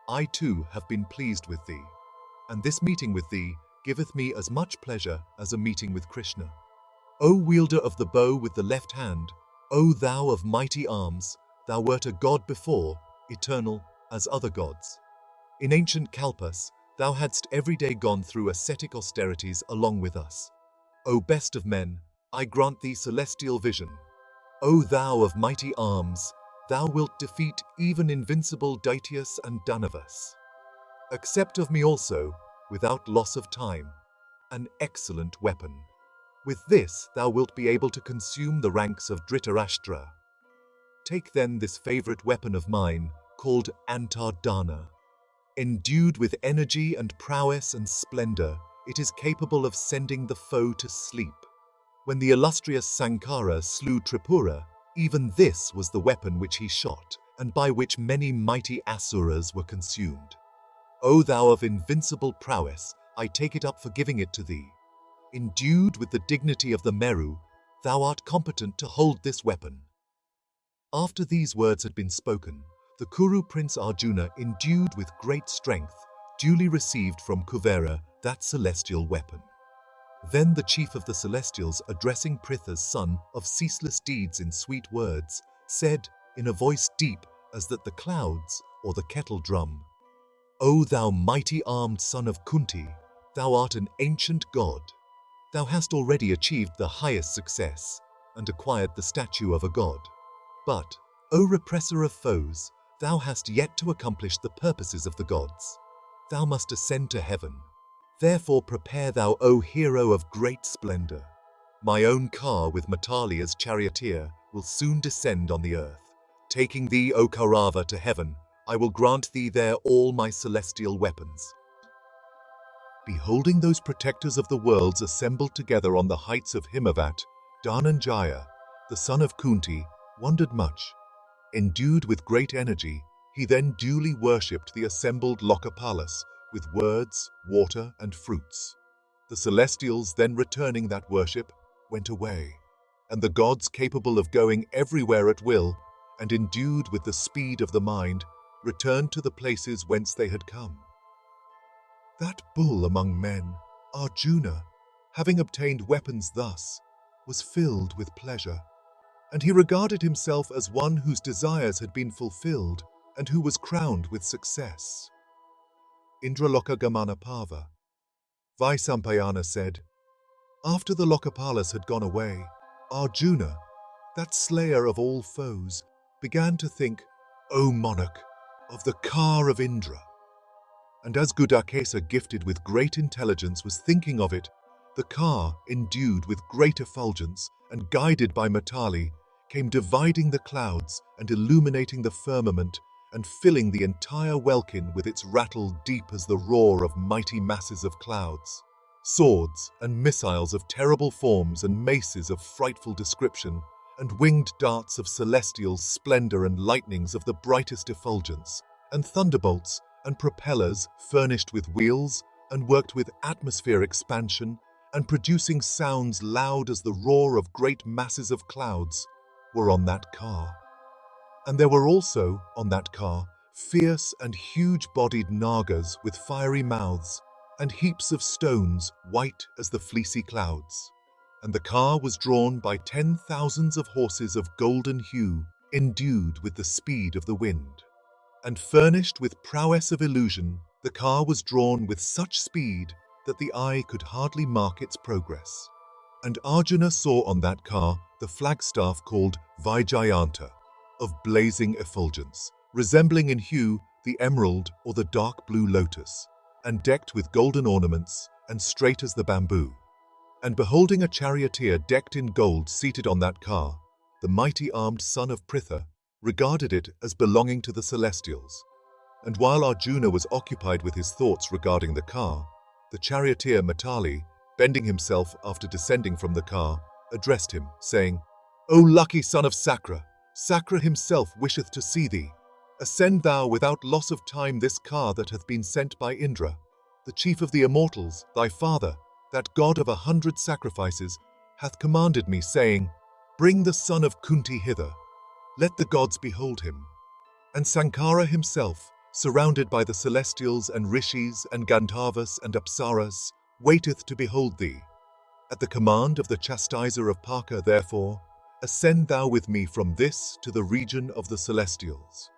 I too have been pleased with thee, and this meeting with thee giveth me as much pleasure as a meeting with Krishna. O wielder of the bow with the left hand, O thou of mighty arms, thou wert a god before, eternal as other gods. In ancient Kalpas, thou hadst every day gone through ascetic austerities along with us. O best of men, I grant thee celestial vision. O thou of mighty arms, thou wilt defeat even invincible Daitya's and Danavas. Accept of me also, without loss of time, an excellent weapon. With this thou wilt be able to consume the ranks of Dhritarashtra. Take then this favorite weapon of mine, called Antardana. Endued with energy and prowess and splendor, it is capable of sending the foe to sleep. When the illustrious Sankara slew Tripura, even this was the weapon which he shot, and by which many mighty asuras were consumed. O thou of invincible prowess, I take it up for giving it to thee. Endued with the dignity of the Meru, thou art competent to hold this weapon. After these words had been spoken, the Kuru prince Arjuna, endued with great strength, duly received from Kuvera that celestial weapon. Then the chief of the celestials, addressing Pritha's son of ceaseless deeds in sweet words, said, in a voice deep as that the clouds or the kettle drum, O thou mighty armed son of Kunti, thou art an ancient god. Thou hast already achieved the highest success and acquired the statue of a god. But, O repressor of foes, thou hast yet to accomplish the purposes of the gods. Thou must ascend to heaven. Therefore prepare thou, O hero of great splendor. My own car with Matali as charioteer will soon descend on the earth. Taking thee, O Kaurava, to heaven, I will grant thee there all my celestial weapons. Beholding those protectors of the worlds assembled together on the heights of Himavat, Dhananjaya, the son of Kunti, wondered much. Endued with great energy, he then duly worshipped the assembled Lokapalas with words, water, and fruits. The celestials, then returning that worship, went away, and the gods, capable of going everywhere at will and endued with the speed of the mind, returned to the places whence they had come. That bull among men, Arjuna, having obtained weapons thus, was filled with pleasure, and he regarded himself as one whose desires had been fulfilled and who was crowned with success. Indralokagamana Parva. Vaisampayana said, after the Lokapalas had gone away, Arjuna, that slayer of all foes, began to think, O monarch, of the car of Indra. And as Gudakesa, gifted with great intelligence, was thinking of it, the car, endued with great effulgence and guided by Matali, came dividing the clouds and illuminating the firmament and filling the entire welkin with its rattle deep as the roar of mighty masses of clouds. Swords and missiles of terrible forms and maces of frightful description and winged darts of celestial splendor and lightnings of the brightest effulgence and thunderbolts and propellers furnished with wheels and worked with atmosphere expansion and producing sounds loud as the roar of great masses of clouds, were on that car. And there were also, on that car, fierce and huge-bodied Nagas with fiery mouths and heaps of stones white as the fleecy clouds. And the car was drawn by 10,000s of horses of golden hue, endued with the speed of the wind. And furnished with prowess of illusion, the car was drawn with such speed that the eye could hardly mark its progress. And Arjuna saw on that car the flagstaff called Vijayanta, of blazing effulgence, resembling in hue the emerald or the dark blue lotus, and decked with golden ornaments, and straight as the bamboo. And beholding a charioteer decked in gold seated on that car, the mighty armed son of Pritha regarded it as belonging to the celestials. And while Arjuna was occupied with his thoughts regarding the car, the charioteer Matali, bending himself after descending from the car, addressed him, saying, O lucky son of Sakra, Sakra himself wisheth to see thee. Ascend thou without loss of time this car that hath been sent by Indra, the chief of the immortals, thy father, that god of 100 sacrifices, hath commanded me, saying, Bring the son of Kunti hither, let the gods behold him. And Sankara himself, surrounded by the celestials and rishis and Gandharvas and Apsaras, waiteth to behold thee. At the command of the chastiser of Paka, therefore, ascend thou with me from this to the region of the celestials.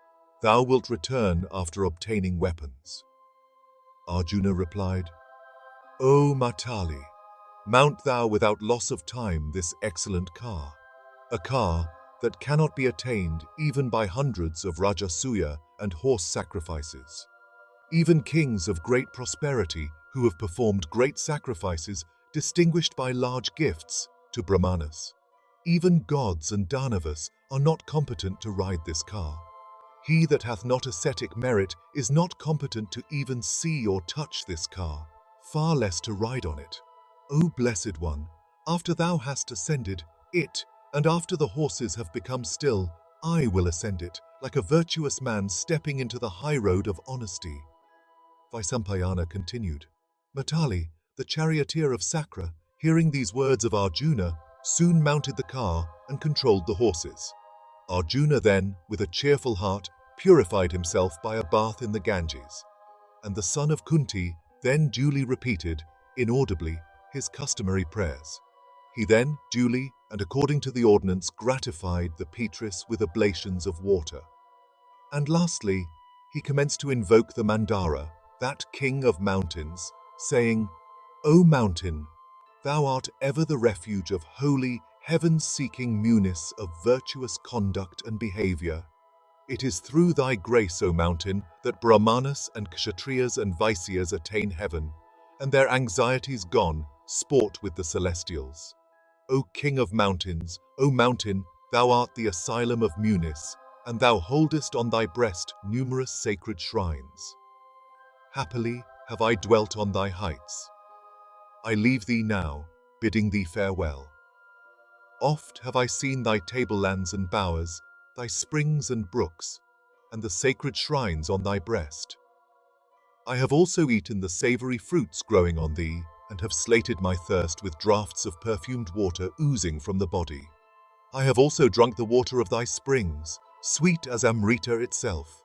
Thou wilt return after obtaining weapons. Arjuna replied, "O Matali, mount thou without loss of time this excellent car, a car that cannot be attained even by hundreds of Rajasuya and horse sacrifices. Even kings of great prosperity who have performed great sacrifices distinguished by large gifts to Brahmanas. Even gods and Danavas are not competent to ride this car. He that hath not ascetic merit is not competent to even see or touch this car, far less to ride on it. O Blessed One, after thou hast ascended it, and after the horses have become still, I will ascend it, like a virtuous man stepping into the high road of honesty." Vaisampayana continued, "Matali, the charioteer of Sakra, hearing these words of Arjuna, soon mounted the car and controlled the horses. Arjuna then, with a cheerful heart, purified himself by a bath in the Ganges, and the son of Kunti then duly repeated, inaudibly, his customary prayers. He then, duly and according to the ordinance, gratified the Petris with oblations of water. And lastly, he commenced to invoke the Mandara, that king of mountains, saying, "O mountain, thou art ever the refuge of holy, heaven-seeking munis of virtuous conduct and behavior. It is through thy grace, O mountain, that Brahmanas and Kshatriyas and Vaisyas attain heaven, and their anxieties gone, sport with the celestials. O king of mountains, O mountain, thou art the asylum of munis, and thou holdest on thy breast numerous sacred shrines. Happily have I dwelt on thy heights. I leave thee now, bidding thee farewell. Oft have I seen thy tablelands and bowers, thy springs and brooks, and the sacred shrines on thy breast. I have also eaten the savory fruits growing on thee, and have slated my thirst with draughts of perfumed water oozing from the body. I have also drunk the water of thy springs, sweet as Amrita itself.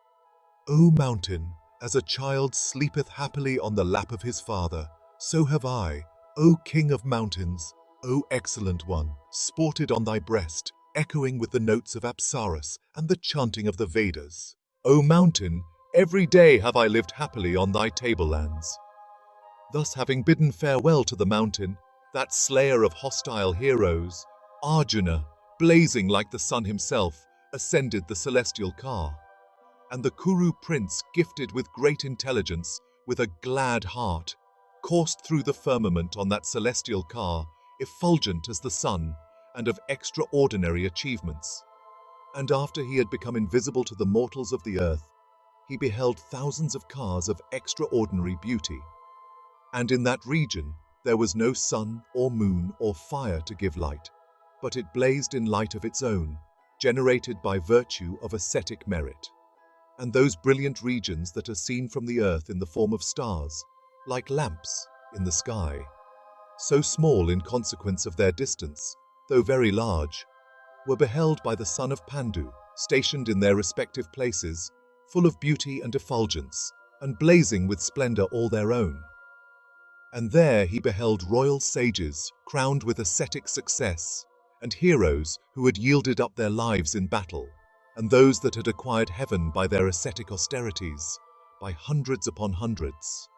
O mountain, as a child sleepeth happily on the lap of his father, so have I, O king of mountains, O excellent one, sported on thy breast, echoing with the notes of Apsaras and the chanting of the Vedas. O mountain, every day have I lived happily on thy tablelands." Thus having bidden farewell to the mountain, that slayer of hostile heroes, Arjuna, blazing like the sun himself, ascended the celestial car. And the Kuru prince, gifted with great intelligence, with a glad heart, coursed through the firmament on that celestial car, effulgent as the sun, and of extraordinary achievements. And after he had become invisible to the mortals of the earth, he beheld thousands of cars of extraordinary beauty. And in that region there was no sun or moon or fire to give light, but it blazed in light of its own, generated by virtue of ascetic merit. And those brilliant regions that are seen from the earth in the form of stars, like lamps in the sky, so small in consequence of their distance, though very large, were beheld by the son of Pandu, stationed in their respective places, full of beauty and effulgence, and blazing with splendor all their own. And there he beheld royal sages, crowned with ascetic success, and heroes who had yielded up their lives in battle, and those that had acquired heaven by their ascetic austerities, by hundreds upon hundreds.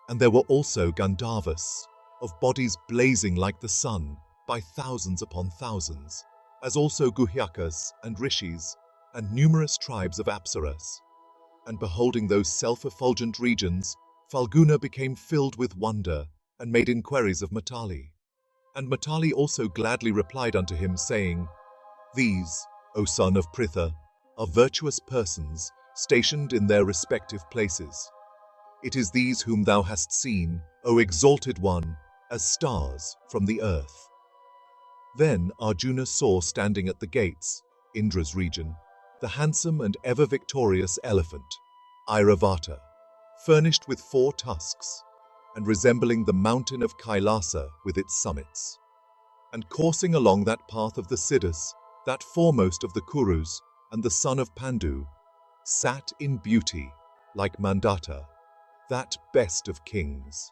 And there were also Gandharvas, of bodies blazing like the sun, by thousands upon thousands, as also Guhyakas and Rishis, and numerous tribes of Apsaras. And beholding those self-effulgent regions, Falguna became filled with wonder, and made inquiries of Matali. And Matali also gladly replied unto him, saying, "These, O son of Pritha, are virtuous persons, stationed in their respective places. It is these whom thou hast seen, O exalted one, as stars from the earth." Then Arjuna saw standing at the gates, Indra's region, the handsome and ever victorious elephant, Airavata, furnished with 4 tusks, and resembling the mountain of Kailasa with its summits. And coursing along that path of the Siddhas, that foremost of the Kurus, and the son of Pandu, sat in beauty, like Mandata, that best of kings.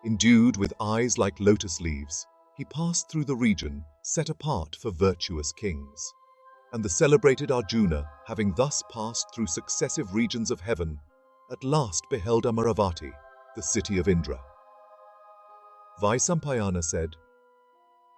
Endued with eyes like lotus leaves, he passed through the region set apart for virtuous kings. And the celebrated Arjuna, having thus passed through successive regions of heaven, at last beheld Amaravati, the city of Indra. Vaisampayana said,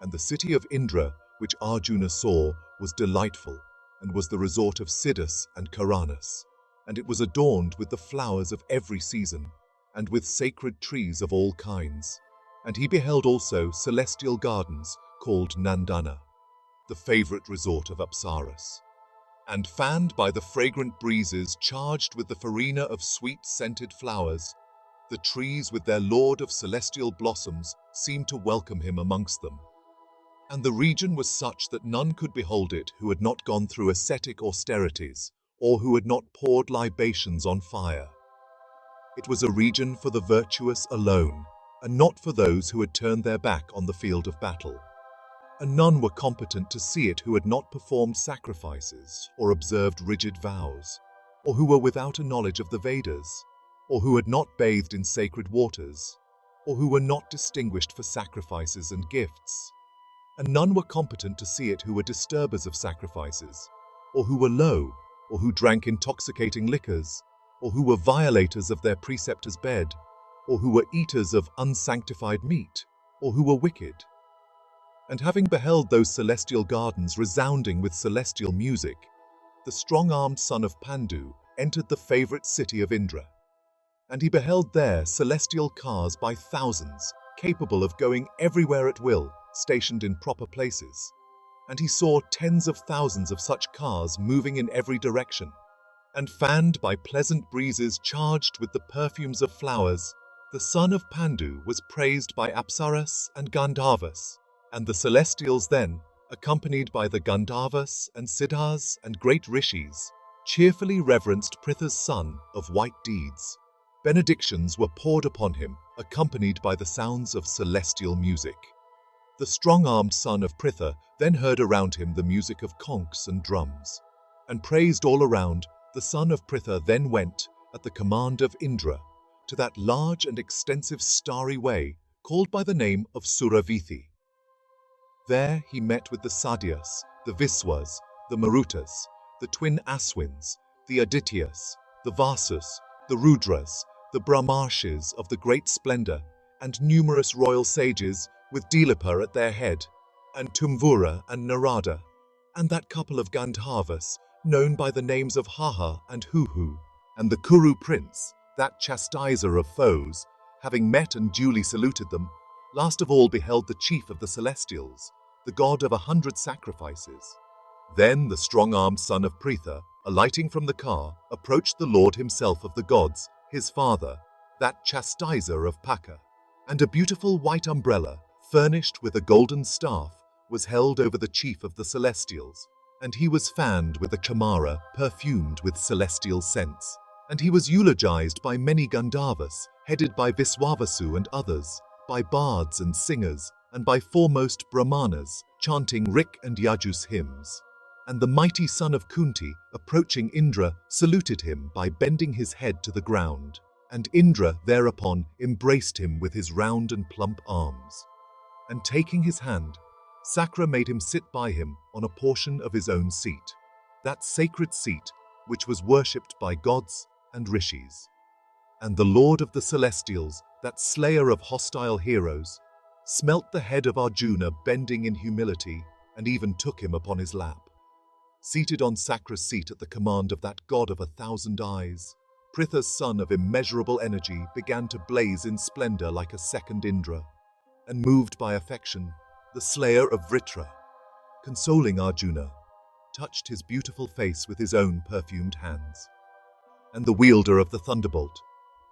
"And the city of Indra, which Arjuna saw, was delightful, and was the resort of Siddhas and Karanas, and it was adorned with the flowers of every season, and with sacred trees of all kinds. And he beheld also celestial gardens called Nandana, the favorite resort of Apsaras. And fanned by the fragrant breezes charged with the farina of sweet-scented flowers, the trees with their lord of celestial blossoms seemed to welcome him amongst them. And the region was such that none could behold it who had not gone through ascetic austerities, or who had not poured libations on fire. It was a region for the virtuous alone, and not for those who had turned their back on the field of battle. And none were competent to see it who had not performed sacrifices, or observed rigid vows, or who were without a knowledge of the Vedas, or who had not bathed in sacred waters, or who were not distinguished for sacrifices and gifts. And none were competent to see it who were disturbers of sacrifices, or who were low, or who drank intoxicating liquors, or who were violators of their preceptor's bed, or who were eaters of unsanctified meat, or who were wicked. And having beheld those celestial gardens resounding with celestial music, the strong-armed son of Pandu entered the favorite city of Indra. And he beheld there celestial cars by thousands, capable of going everywhere at will, stationed in proper places. And he saw tens of thousands of such cars moving in every direction. And fanned by pleasant breezes charged with the perfumes of flowers, the son of Pandu was praised by Apsaras and Gandharvas. And the celestials then, accompanied by the Gandharvas and Siddhas and great rishis, cheerfully reverenced Pritha's son of white deeds. Benedictions were poured upon him, accompanied by the sounds of celestial music. The strong-armed son of Pritha then heard around him the music of conchs and drums, and praised all around. The son of Pritha then went, at the command of Indra, to that large and extensive starry way called by the name of Suravithi. There he met with the Sadyas, the Viswas, the Marutas, the twin Aswins, the Adityas, the Vasus, the Rudras, the Brahmarshis of the great splendor, and numerous royal sages with Dilipa at their head, and Tumvura and Narada, and that couple of Gandharvas, known by the names of Haha and Huhu, and the Kuru prince, that chastiser of foes, having met and duly saluted them, last of all beheld the chief of the celestials, the god of 100 sacrifices. Then the strong-armed son of Pritha, alighting from the car, approached the lord himself of the gods, his father, that chastiser of Paka, and a beautiful white umbrella, furnished with a golden staff, was held over the chief of the celestials, and he was fanned with a chamara perfumed with celestial scents, and he was eulogized by many Gandharvas, headed by Viswavasu and others, by bards and singers, and by foremost Brahmanas, chanting Rik and Yajus hymns. And the mighty son of Kunti, approaching Indra, saluted him by bending his head to the ground, and Indra thereupon embraced him with his round and plump arms. And taking his hand, Sakra made him sit by him on a portion of his own seat, that sacred seat which was worshipped by gods and rishis. And the lord of the celestials, that slayer of hostile heroes, smelt the head of Arjuna bending in humility, and even took him upon his lap. Seated on Sakra's seat at the command of that god of 1,000 eyes, Pritha's son of immeasurable energy began to blaze in splendor like a second Indra, and moved by affection, the slayer of Vritra, consoling Arjuna, touched his beautiful face with his own perfumed hands. And the wielder of the thunderbolt,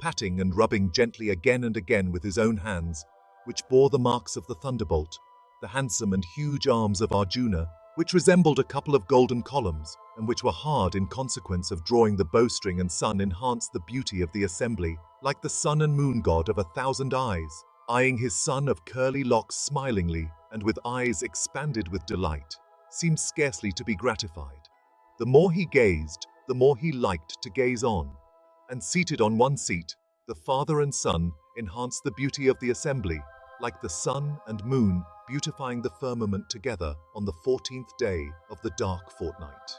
patting and rubbing gently again and again with his own hands, which bore the marks of the thunderbolt, the handsome and huge arms of Arjuna, which resembled a couple of golden columns, and which were hard in consequence of drawing the bowstring and sun, enhanced the beauty of the assembly, like the sun and moon god of 1,000 eyes, eyeing his son of curly locks smilingly, and with eyes expanded with delight, seemed scarcely to be gratified. The more he gazed, the more he liked to gaze on. And seated on one seat, the father and son enhanced the beauty of the assembly, like the sun and moon beautifying the firmament together on the 14th day of the dark fortnight.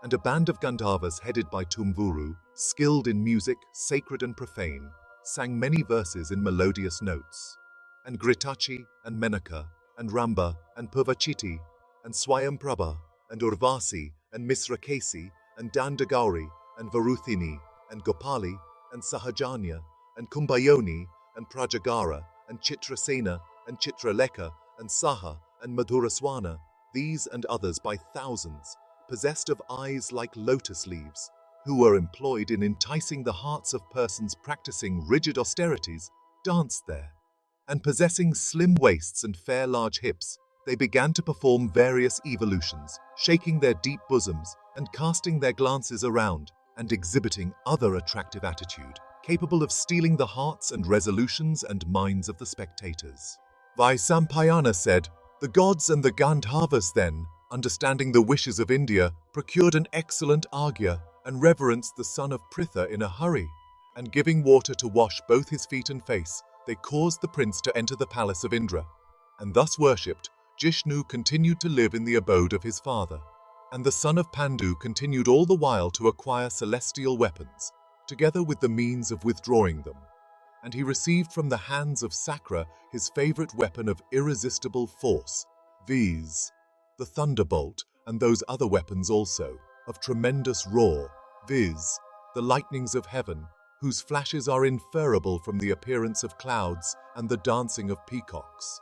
And a band of Gandharvas headed by Tumvuru, skilled in music, sacred and profane, sang many verses in melodious notes, and Gritachi and Menaka and Ramba and Purvachiti and Swayamprabha and Urvasi and Misrakesi and Dandagauri and Varuthini and Gopali and Sahajanya and Kumbayoni and Prajagara and Chitrasena and Chitraleka and Saha and Madhuraswana, these and others by thousands, possessed of eyes like lotus leaves, who were employed in enticing the hearts of persons practicing rigid austerities, danced there. And possessing slim waists and fair large hips, they began to perform various evolutions, shaking their deep bosoms and casting their glances around and exhibiting other attractive attitude, capable of stealing the hearts and resolutions and minds of the spectators. Vaisampayana said, "The gods and the Gandharvas then, understanding the wishes of India, procured an excellent Argya and reverenced the son of Pritha in a hurry, and giving water to wash both his feet and face, they caused the prince to enter the palace of Indra, and thus worshipped, Jishnu continued to live in the abode of his father, and the son of Pandu continued all the while to acquire celestial weapons, together with the means of withdrawing them. And he received from the hands of Sakra his favorite weapon of irresistible force, viz. The thunderbolt, and those other weapons also, of tremendous roar, viz. The lightnings of heaven, whose flashes are inferable from the appearance of clouds and the dancing of peacocks.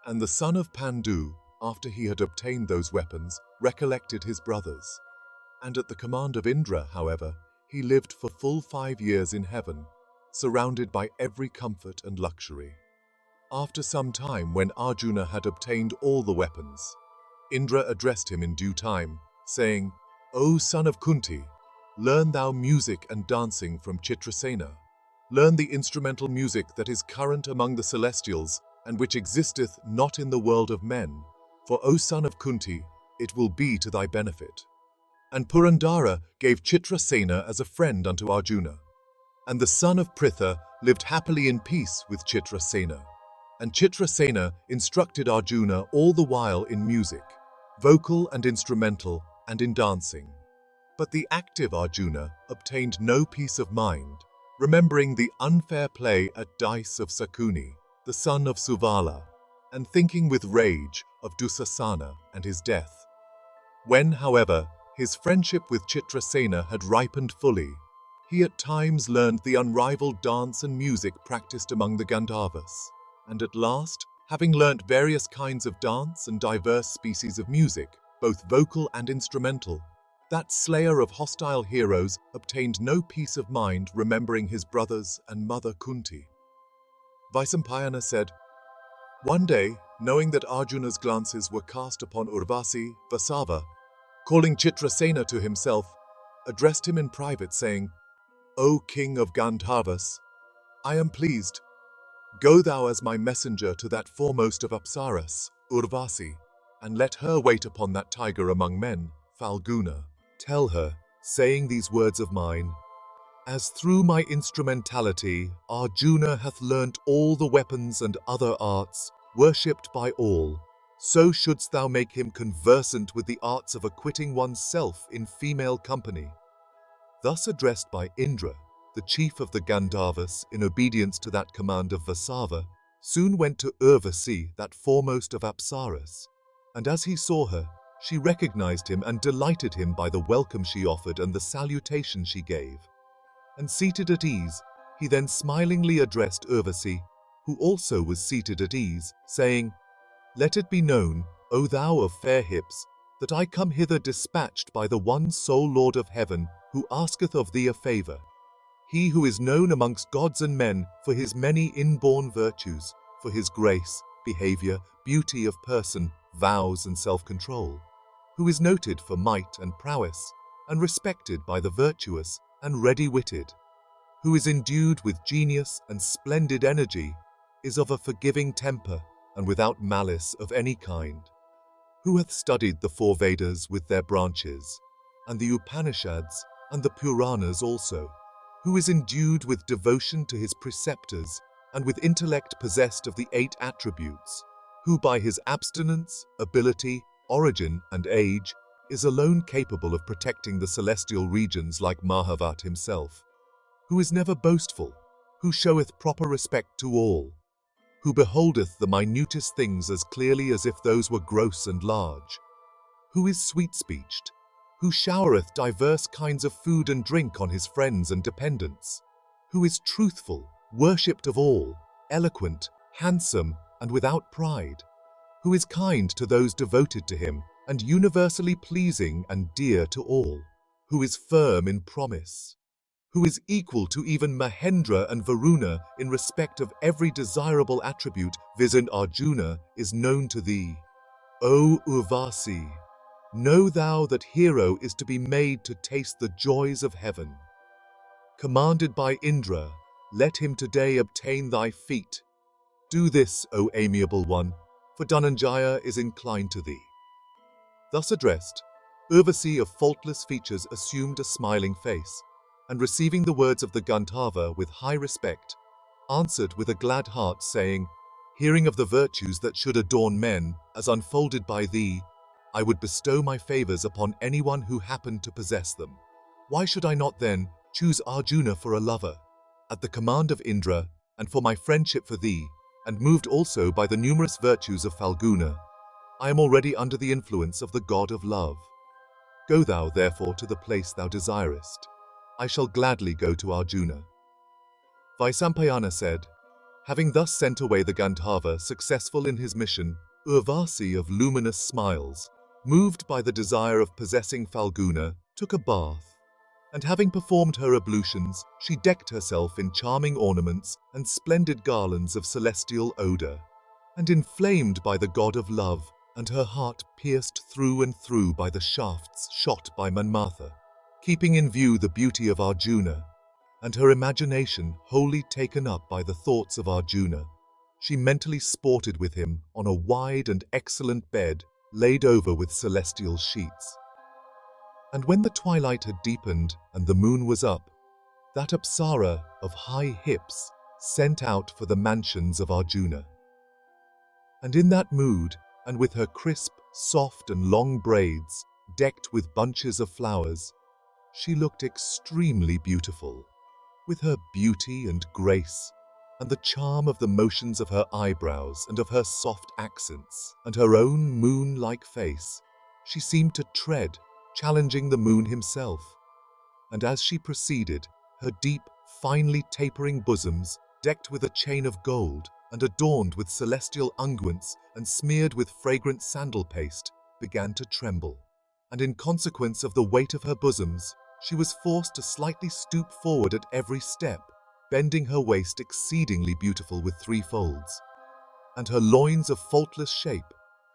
And the son of Pandu, after he had obtained those weapons, recollected his brothers. And at the command of Indra, however, he lived for full 5 years in heaven, surrounded by every comfort and luxury. After some time, when Arjuna had obtained all the weapons, Indra addressed him in due time, saying, "O son of Kunti, learn thou music and dancing from Chitrasena. Learn the instrumental music that is current among the celestials, and which existeth not in the world of men. For, O son of Kunti, it will be to thy benefit." And Purandara gave Chitrasena as a friend unto Arjuna. And the son of Pritha lived happily in peace with Chitrasena. And Chitrasena instructed Arjuna all the while in music, vocal and instrumental, and in dancing. But the active Arjuna obtained no peace of mind, remembering the unfair play at dice of Sakuni, the son of Suvala, and thinking with rage of Dusasana and his death. When, however, his friendship with Chitrasena had ripened fully, he at times learned the unrivaled dance and music practiced among the Gandharvas, and at last, having learnt various kinds of dance and diverse species of music, both vocal and instrumental, that slayer of hostile heroes obtained no peace of mind remembering his brothers and mother Kunti. Vaisampayana said, "One day, knowing that Arjuna's glances were cast upon Urvasi, Vasava, calling Chitrasena to himself, addressed him in private, saying, 'O king of Gandharvas, I am pleased. Go thou as my messenger to that foremost of Apsaras, Urvasi, and let her wait upon that tiger among men, Falguna. Tell her, saying these words of mine, as through my instrumentality Arjuna hath learnt all the weapons and other arts, worshipped by all, so shouldst thou make him conversant with the arts of acquitting one's self in female company.'" Thus addressed by Indra, the chief of the Gandharvas, in obedience to that command of Vasava, soon went to Urvasi, that foremost of Apsaras, and as he saw her, she recognized him and delighted him by the welcome she offered and the salutation she gave. And seated at ease, he then smilingly addressed Urvasi, who also was seated at ease, saying, "Let it be known, O thou of fair hips, that I come hither dispatched by the one sole Lord of heaven, who asketh of thee a favor. He who is known amongst gods and men for his many inborn virtues, for his grace, behavior, beauty of person, vows and self-control, who is noted for might and prowess, and respected by the virtuous and ready-witted, who is endued with genius and splendid energy, is of a forgiving temper and without malice of any kind, who hath studied the 4 Vedas with their branches, and the Upanishads and the Puranas also, who is endued with devotion to his preceptors and with intellect possessed of the 8 attributes, who by his abstinence, ability, origin and age is alone capable of protecting the celestial regions like Mahabharata himself, who is never boastful, who showeth proper respect to all, who beholdeth the minutest things as clearly as if those were gross and large, who is sweet-speeched, who showereth divers kinds of food and drink on his friends and dependents, who is truthful, worshipped of all, eloquent, handsome, and without pride, who is kind to those devoted to him, and universally pleasing and dear to all, who is firm in promise, who is equal to even Mahendra and Varuna in respect of every desirable attribute, viz. Arjuna, is known to thee. O Urvasi, know thou that hero is to be made to taste the joys of heaven. Commanded by Indra, let him today obtain thy feet. Do this, O amiable one, for Dhananjaya is inclined to thee. Thus addressed, Urvasi of faultless features assumed a smiling face, and receiving the words of the Gandharva with high respect, answered with a glad heart, saying, hearing of the virtues that should adorn men, as unfolded by thee, I would bestow my favors upon anyone who happened to possess them. Why should I not then choose Arjuna for a lover, at the command of Indra, and for my friendship for thee, and moved also by the numerous virtues of Falguna? I am already under the influence of the god of love. Go thou therefore to the place thou desirest. I shall gladly go to Arjuna. Vaisampayana said, having thus sent away the Gandharva successful in his mission, Urvasi of luminous smiles, moved by the desire of possessing Falguna, took a bath, and having performed her ablutions, she decked herself in charming ornaments and splendid garlands of celestial odor, and inflamed by the god of love, and her heart pierced through and through by the shafts shot by Manmatha, keeping in view the beauty of Arjuna, and her imagination wholly taken up by the thoughts of Arjuna, she mentally sported with him on a wide and excellent bed laid over with celestial sheets. And when the twilight had deepened and the moon was up, that Apsara of high hips sent out for the mansions of Arjuna. And in that mood, and with her crisp, soft and long braids decked with bunches of flowers, she looked extremely beautiful, with her beauty and grace, and the charm of the motions of her eyebrows and of her soft accents, and her own moon-like face. She seemed to tread, challenging the moon himself. And as she proceeded, her deep, finely tapering bosoms, decked with a chain of gold, and adorned with celestial unguents and smeared with fragrant sandal paste, began to tremble. And in consequence of the weight of her bosoms, she was forced to slightly stoop forward at every step, bending her waist exceedingly beautiful with three folds, and her loins of faultless shape,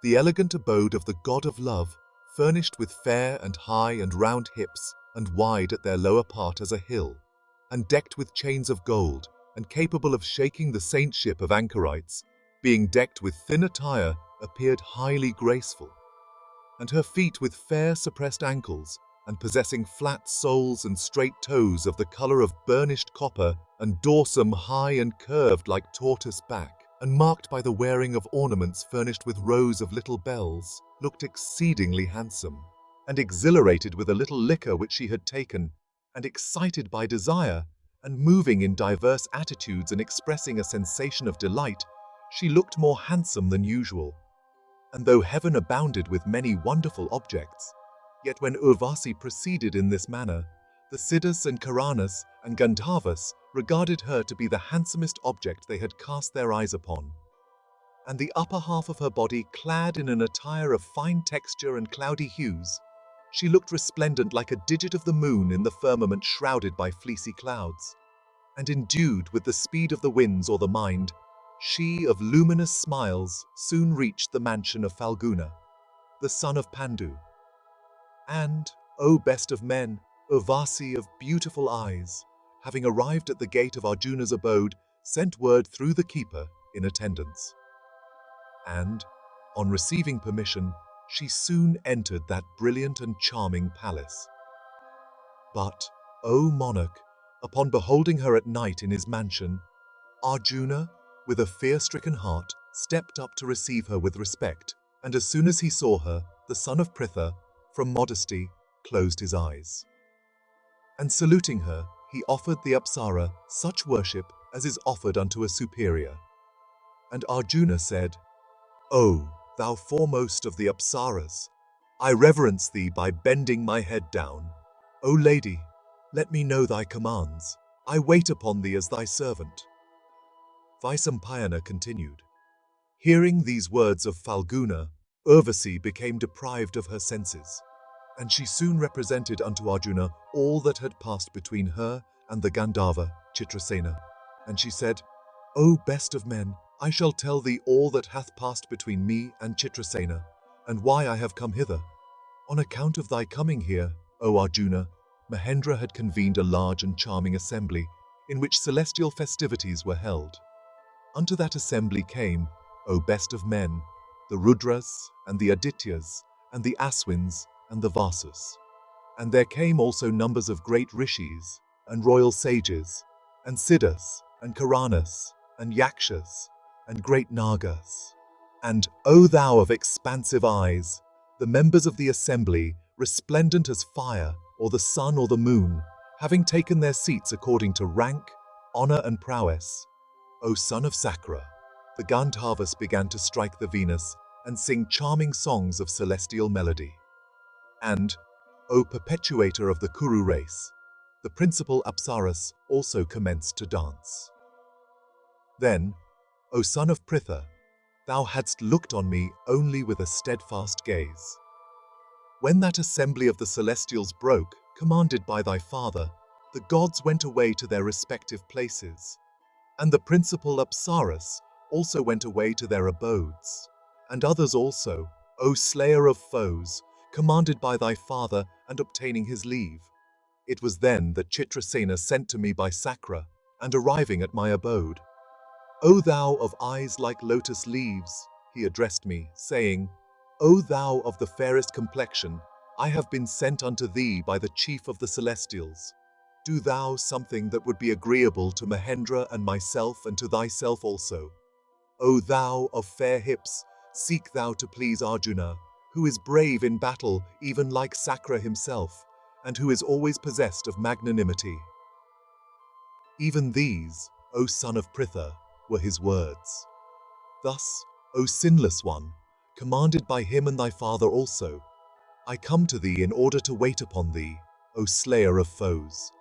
the elegant abode of the god of love, furnished with fair and high and round hips, and wide at their lower part as a hill, and decked with chains of gold, and capable of shaking the saintship of anchorites, being decked with thin attire, appeared highly graceful. And her feet with fair suppressed ankles, and possessing flat soles and straight toes of the color of burnished copper, and dorsum high and curved like tortoise back, and marked by the wearing of ornaments furnished with rows of little bells, looked exceedingly handsome, and exhilarated with a little liquor which she had taken, and excited by desire, and moving in diverse attitudes and expressing a sensation of delight, she looked more handsome than usual. And though heaven abounded with many wonderful objects, yet when Urvasi proceeded in this manner, the Siddhas and Karanas and Gandharvas regarded her to be the handsomest object they had cast their eyes upon. And the upper half of her body clad in an attire of fine texture and cloudy hues, she looked resplendent like a digit of the moon in the firmament shrouded by fleecy clouds. And endued with the speed of the winds or the mind, she of luminous smiles soon reached the mansion of Falguna, the son of Pandu. And, O best of men, Urvasi of beautiful eyes, having arrived at the gate of Arjuna's abode, sent word through the keeper in attendance. And, on receiving permission, she soon entered that brilliant and charming palace. But, O monarch, upon beholding her at night in his mansion, Arjuna, with a fear-stricken heart, stepped up to receive her with respect, and as soon as he saw her, the son of Pritha, from modesty, closed his eyes. And saluting her, he offered the Apsara such worship as is offered unto a superior. And Arjuna said, O thou foremost of the Apsaras, I reverence thee by bending my head down. O lady, let me know thy commands. I wait upon thee as thy servant. Vaisampayana continued. Hearing these words of Falguna, Urvasi became deprived of her senses, and she soon represented unto Arjuna all that had passed between her and the Gandharva, Chitrasena. And she said, O best of men, I shall tell thee all that hath passed between me and Chitrasena, and why I have come hither. On account of thy coming here, O Arjuna, Mahendra had convened a large and charming assembly, in which celestial festivities were held. Unto that assembly came, O best of men, the Rudras and the Adityas, and the Aswins and the Vasas. And there came also numbers of great rishis, and royal sages, and siddhas, and karanas, and yakshas, and great nagas. And, O thou of expansive eyes, the members of the assembly, resplendent as fire, or the sun or the moon, having taken their seats according to rank, honor, and prowess. O son of Sakra, the Gandharvas began to strike the Venus and sing charming songs of celestial melody. And, O perpetuator of the Kuru race, the principal Apsaras also commenced to dance. Then, O son of Pritha, thou hadst looked on me only with a steadfast gaze. When that assembly of the celestials broke, commanded by thy father, the gods went away to their respective places, and the principal Apsaras also went away to their abodes, and others also, O slayer of foes, commanded by thy father and obtaining his leave. It was then that Chitrasena sent to me by Sakra, and arriving at my abode. O thou of eyes like lotus leaves, he addressed me, saying, O thou of the fairest complexion, I have been sent unto thee by the chief of the celestials. Do thou something that would be agreeable to Mahendra and myself, and to thyself also. O thou of fair hips, seek thou to please Arjuna, who is brave in battle even like Sakra himself, and who is always possessed of magnanimity. Even these, O son of Pritha, were his words. Thus, O sinless one, commanded by him and thy father also, I come to thee in order to wait upon thee, O slayer of foes.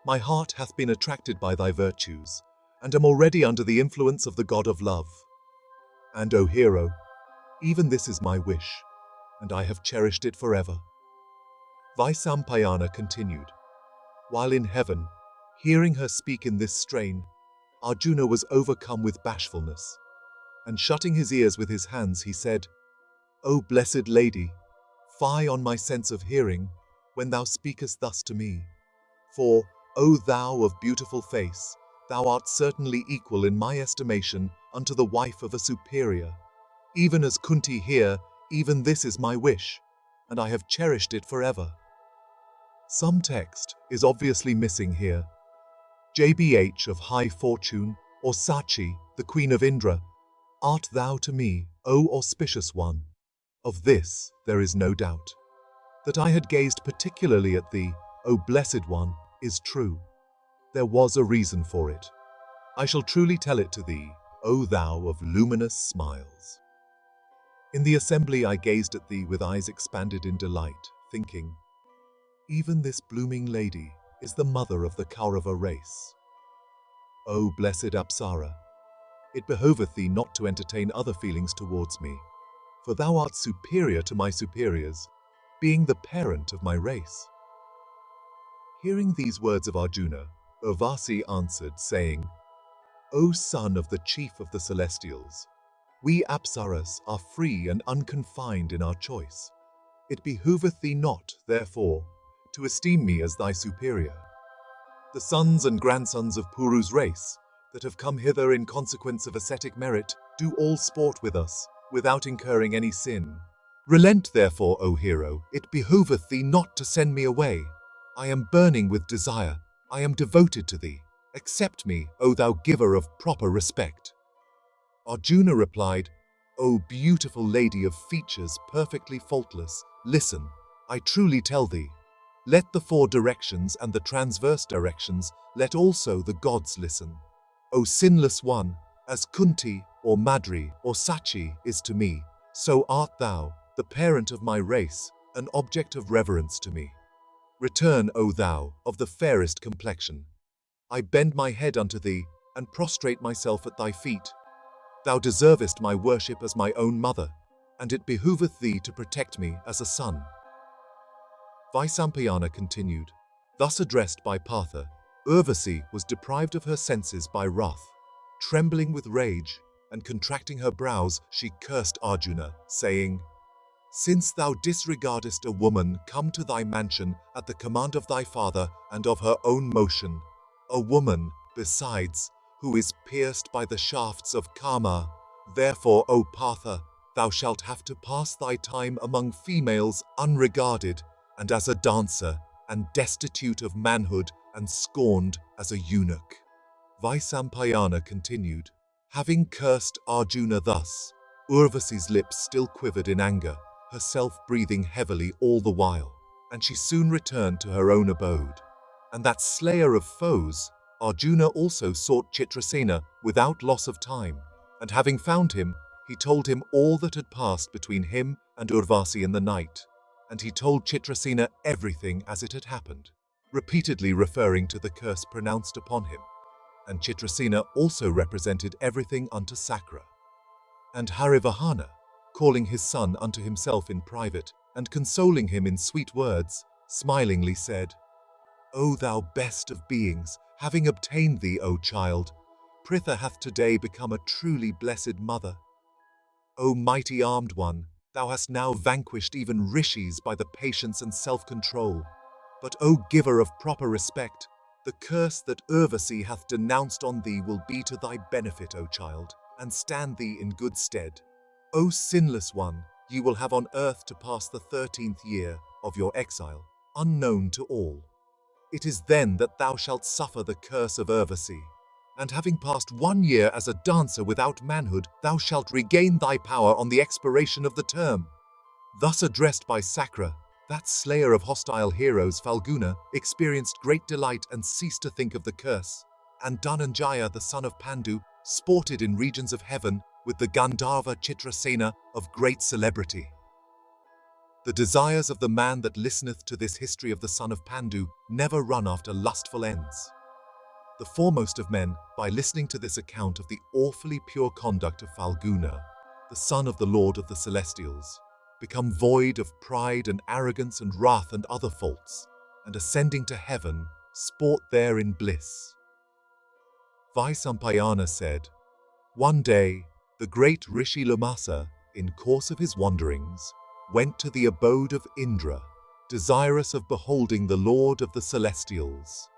My heart hath been attracted by thy virtues, and am already under the influence of the god of love. And, O hero, even this is my wish, and I have cherished it forever. Vaisampayana continued. While in heaven, hearing her speak in this strain, Arjuna was overcome with bashfulness, and shutting his ears with his hands, he said, O blessed lady, fie on my sense of hearing, when thou speakest thus to me. For, O thou of beautiful face, thou art certainly equal in my estimation unto the wife of a superior. Even as Kunti here, even this is my wish, and I have cherished it forever. Some text is obviously missing here. JBH of high fortune, or Sachi, the queen of Indra, art thou to me, O auspicious one. Of this there is no doubt. That I had gazed particularly at thee, O blessed one, is true. There was a reason for it. I shall truly tell it to thee, O thou of luminous smiles. In the assembly I gazed at thee with eyes expanded in delight, thinking, even this blooming lady is the mother of the Kaurava race. O blessed Apsara, it behoveth thee not to entertain other feelings towards me, for thou art superior to my superiors, being the parent of my race. Hearing these words of Arjuna, Urvasi answered, saying, O son of the chief of the celestials, we Apsaras are free and unconfined in our choice. It behoveth thee not, therefore, to esteem me as thy superior. The sons and grandsons of Puru's race, that have come hither in consequence of ascetic merit, do all sport with us, without incurring any sin. Relent therefore, O hero, it behoveth thee not to send me away. I am burning with desire, I am devoted to thee. Accept me, O thou giver of proper respect. Arjuna replied, O beautiful lady of features perfectly faultless, listen, I truly tell thee. Let the four directions and the transverse directions, let also the gods listen. O sinless one, as Kunti or Madri or Sachi is to me, so art thou, the parent of my race, an object of reverence to me. Return, O thou, of the fairest complexion. I bend my head unto thee, and prostrate myself at thy feet. Thou deservest my worship as my own mother, and it behoveth thee to protect me as a son. Vaisampayana continued. Thus addressed by Partha, Urvasi was deprived of her senses by wrath. Trembling with rage, and contracting her brows, she cursed Arjuna, saying, Since thou disregardest a woman come to thy mansion at the command of thy father and of her own motion, a woman, besides, who is pierced by the shafts of karma, therefore, O Partha, thou shalt have to pass thy time among females unregarded, and as a dancer, and destitute of manhood, and scorned as a eunuch. Vaisampayana continued. Having cursed Arjuna thus, Urvasi's lips still quivered in anger, herself breathing heavily all the while, and she soon returned to her own abode. And that slayer of foes, Arjuna also sought Chitrasena without loss of time, and having found him, he told him all that had passed between him and Urvasi in the night, and he told Chitrasena everything as it had happened, repeatedly referring to the curse pronounced upon him. And Chitrasena also represented everything unto Sakra. And Harivahana, calling his son unto himself in private, and consoling him in sweet words, smilingly said, O thou best of beings, having obtained thee, O child, Pritha hath today become a truly blessed mother. O mighty armed one, thou hast now vanquished even rishis by the patience and self-control. But O giver of proper respect, the curse that Urvasi hath denounced on thee will be to thy benefit, O child, and stand thee in good stead. O sinless one, ye will have on earth to pass the 13th year of your exile, unknown to all. It is then that thou shalt suffer the curse of Urvasi. And having passed 1 year as a dancer without manhood, thou shalt regain thy power on the expiration of the term. Thus addressed by Sakra, that slayer of hostile heroes, Falguna, experienced great delight and ceased to think of the curse. And Dhananjaya, the son of Pandu, sported in regions of heaven with the Gandharva Chitrasena of great celebrity. The desires of the man that listeneth to this history of the son of Pandu never run after lustful ends. The foremost of men, by listening to this account of the awfully pure conduct of Falguna, the son of the Lord of the Celestials, become void of pride and arrogance and wrath and other faults, and ascending to heaven, sport there in bliss. Vaisampayana said, One day, the great Rishi Lamasa, in course of his wanderings, went to the abode of Indra, desirous of beholding the Lord of the Celestials.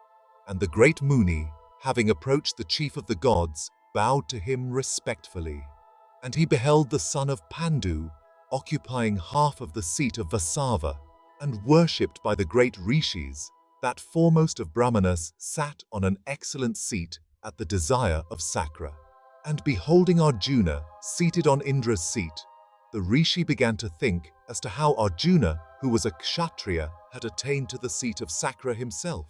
And the great Muni, having approached the chief of the gods, bowed to him respectfully. And he beheld the son of Pandu, occupying half of the seat of Vasava, and worshipped by the great rishis, that foremost of Brahmanas sat on an excellent seat at the desire of Sakra. And beholding Arjuna seated on Indra's seat, the rishi began to think as to how Arjuna, who was a kshatriya, had attained to the seat of Sakra himself.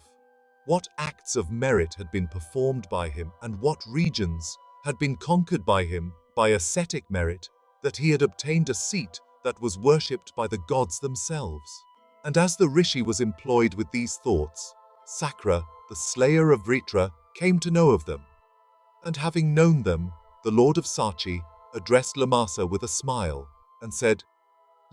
What acts of merit had been performed by him, and what regions had been conquered by him by ascetic merit, that he had obtained a seat that was worshipped by the gods themselves. And as the rishi was employed with these thoughts, Sakra, the slayer of Vritra, came to know of them. And having known them, the lord of Sachi addressed Lamasa with a smile, and said,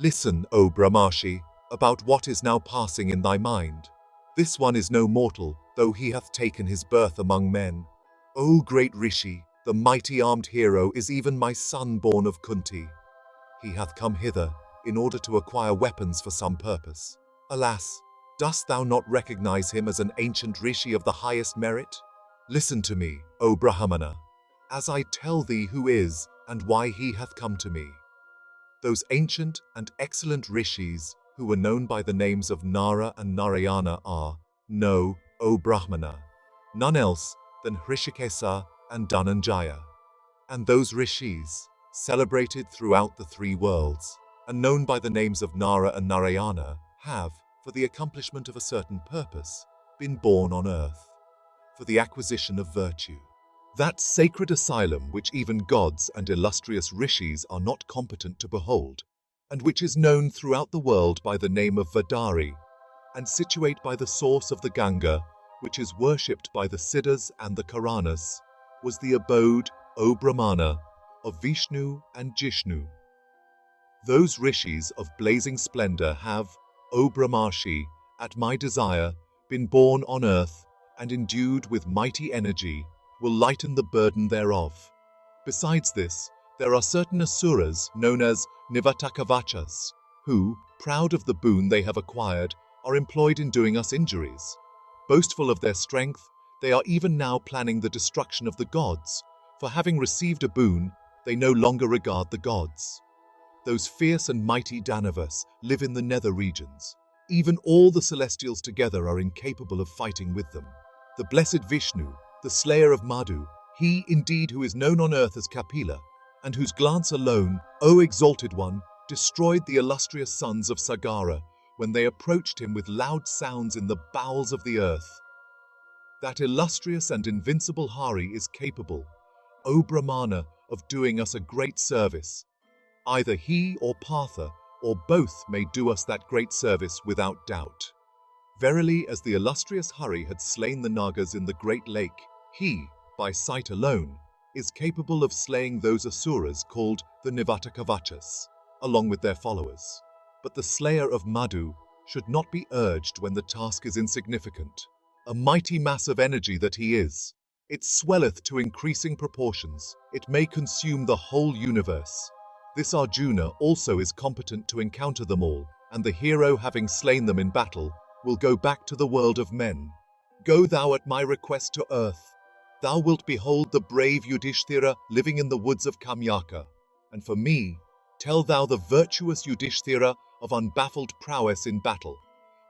Listen, O Brahmarshi, about what is now passing in thy mind. This one is no mortal, though he hath taken his birth among men. O great Rishi, the mighty armed hero is even my son born of Kunti. He hath come hither in order to acquire weapons for some purpose. Alas, dost thou not recognize him as an ancient Rishi of the highest merit? Listen to me, O Brahmana, as I tell thee who is and why he hath come to me. Those ancient and excellent rishis, who were known by the names of Nara and Narayana, are, know, O Brahmana, none else than Hrishikesa and Dhananjaya. And those rishis, celebrated throughout the 3 worlds, and known by the names of Nara and Narayana, have, for the accomplishment of a certain purpose, been born on earth, for the acquisition of virtue. That sacred asylum which even gods and illustrious rishis are not competent to behold, and which is known throughout the world by the name of Vadari, and situate by the source of the Ganga, which is worshipped by the Siddhas and the Karanas, was the abode, O Brahmana, of Vishnu and Jishnu. Those rishis of blazing splendor have, O Brahmarshi, at my desire, been born on earth, and endued with mighty energy, will lighten the burden thereof. Besides this, there are certain asuras known as Nivatakavachas, who, proud of the boon they have acquired, are employed in doing us injuries. Boastful of their strength, they are even now planning the destruction of the gods, for having received a boon, they no longer regard the gods. Those fierce and mighty Danavas live in the nether regions. Even all the celestials together are incapable of fighting with them. The blessed Vishnu, the slayer of Madhu, he indeed who is known on earth as Kapila, and whose glance alone, O exalted one, destroyed the illustrious sons of Sagara when they approached him with loud sounds in the bowels of the earth. That illustrious and invincible Hari is capable, O Brahmana, of doing us a great service. Either he or Partha, or both may do us that great service without doubt. Verily, as the illustrious Hari had slain the Nagas in the great lake, he, by sight alone, is capable of slaying those asuras called the Nivatakavachas, along with their followers. But the slayer of Madhu should not be urged when the task is insignificant. A mighty mass of energy that he is, it swelleth to increasing proportions, it may consume the whole universe. This Arjuna also is competent to encounter them all, and the hero having slain them in battle, will go back to the world of men. Go thou at my request to earth. Thou wilt behold the brave Yudhishthira living in the woods of Kamyaka, and for me, tell thou the virtuous Yudhishthira of unbaffled prowess in battle,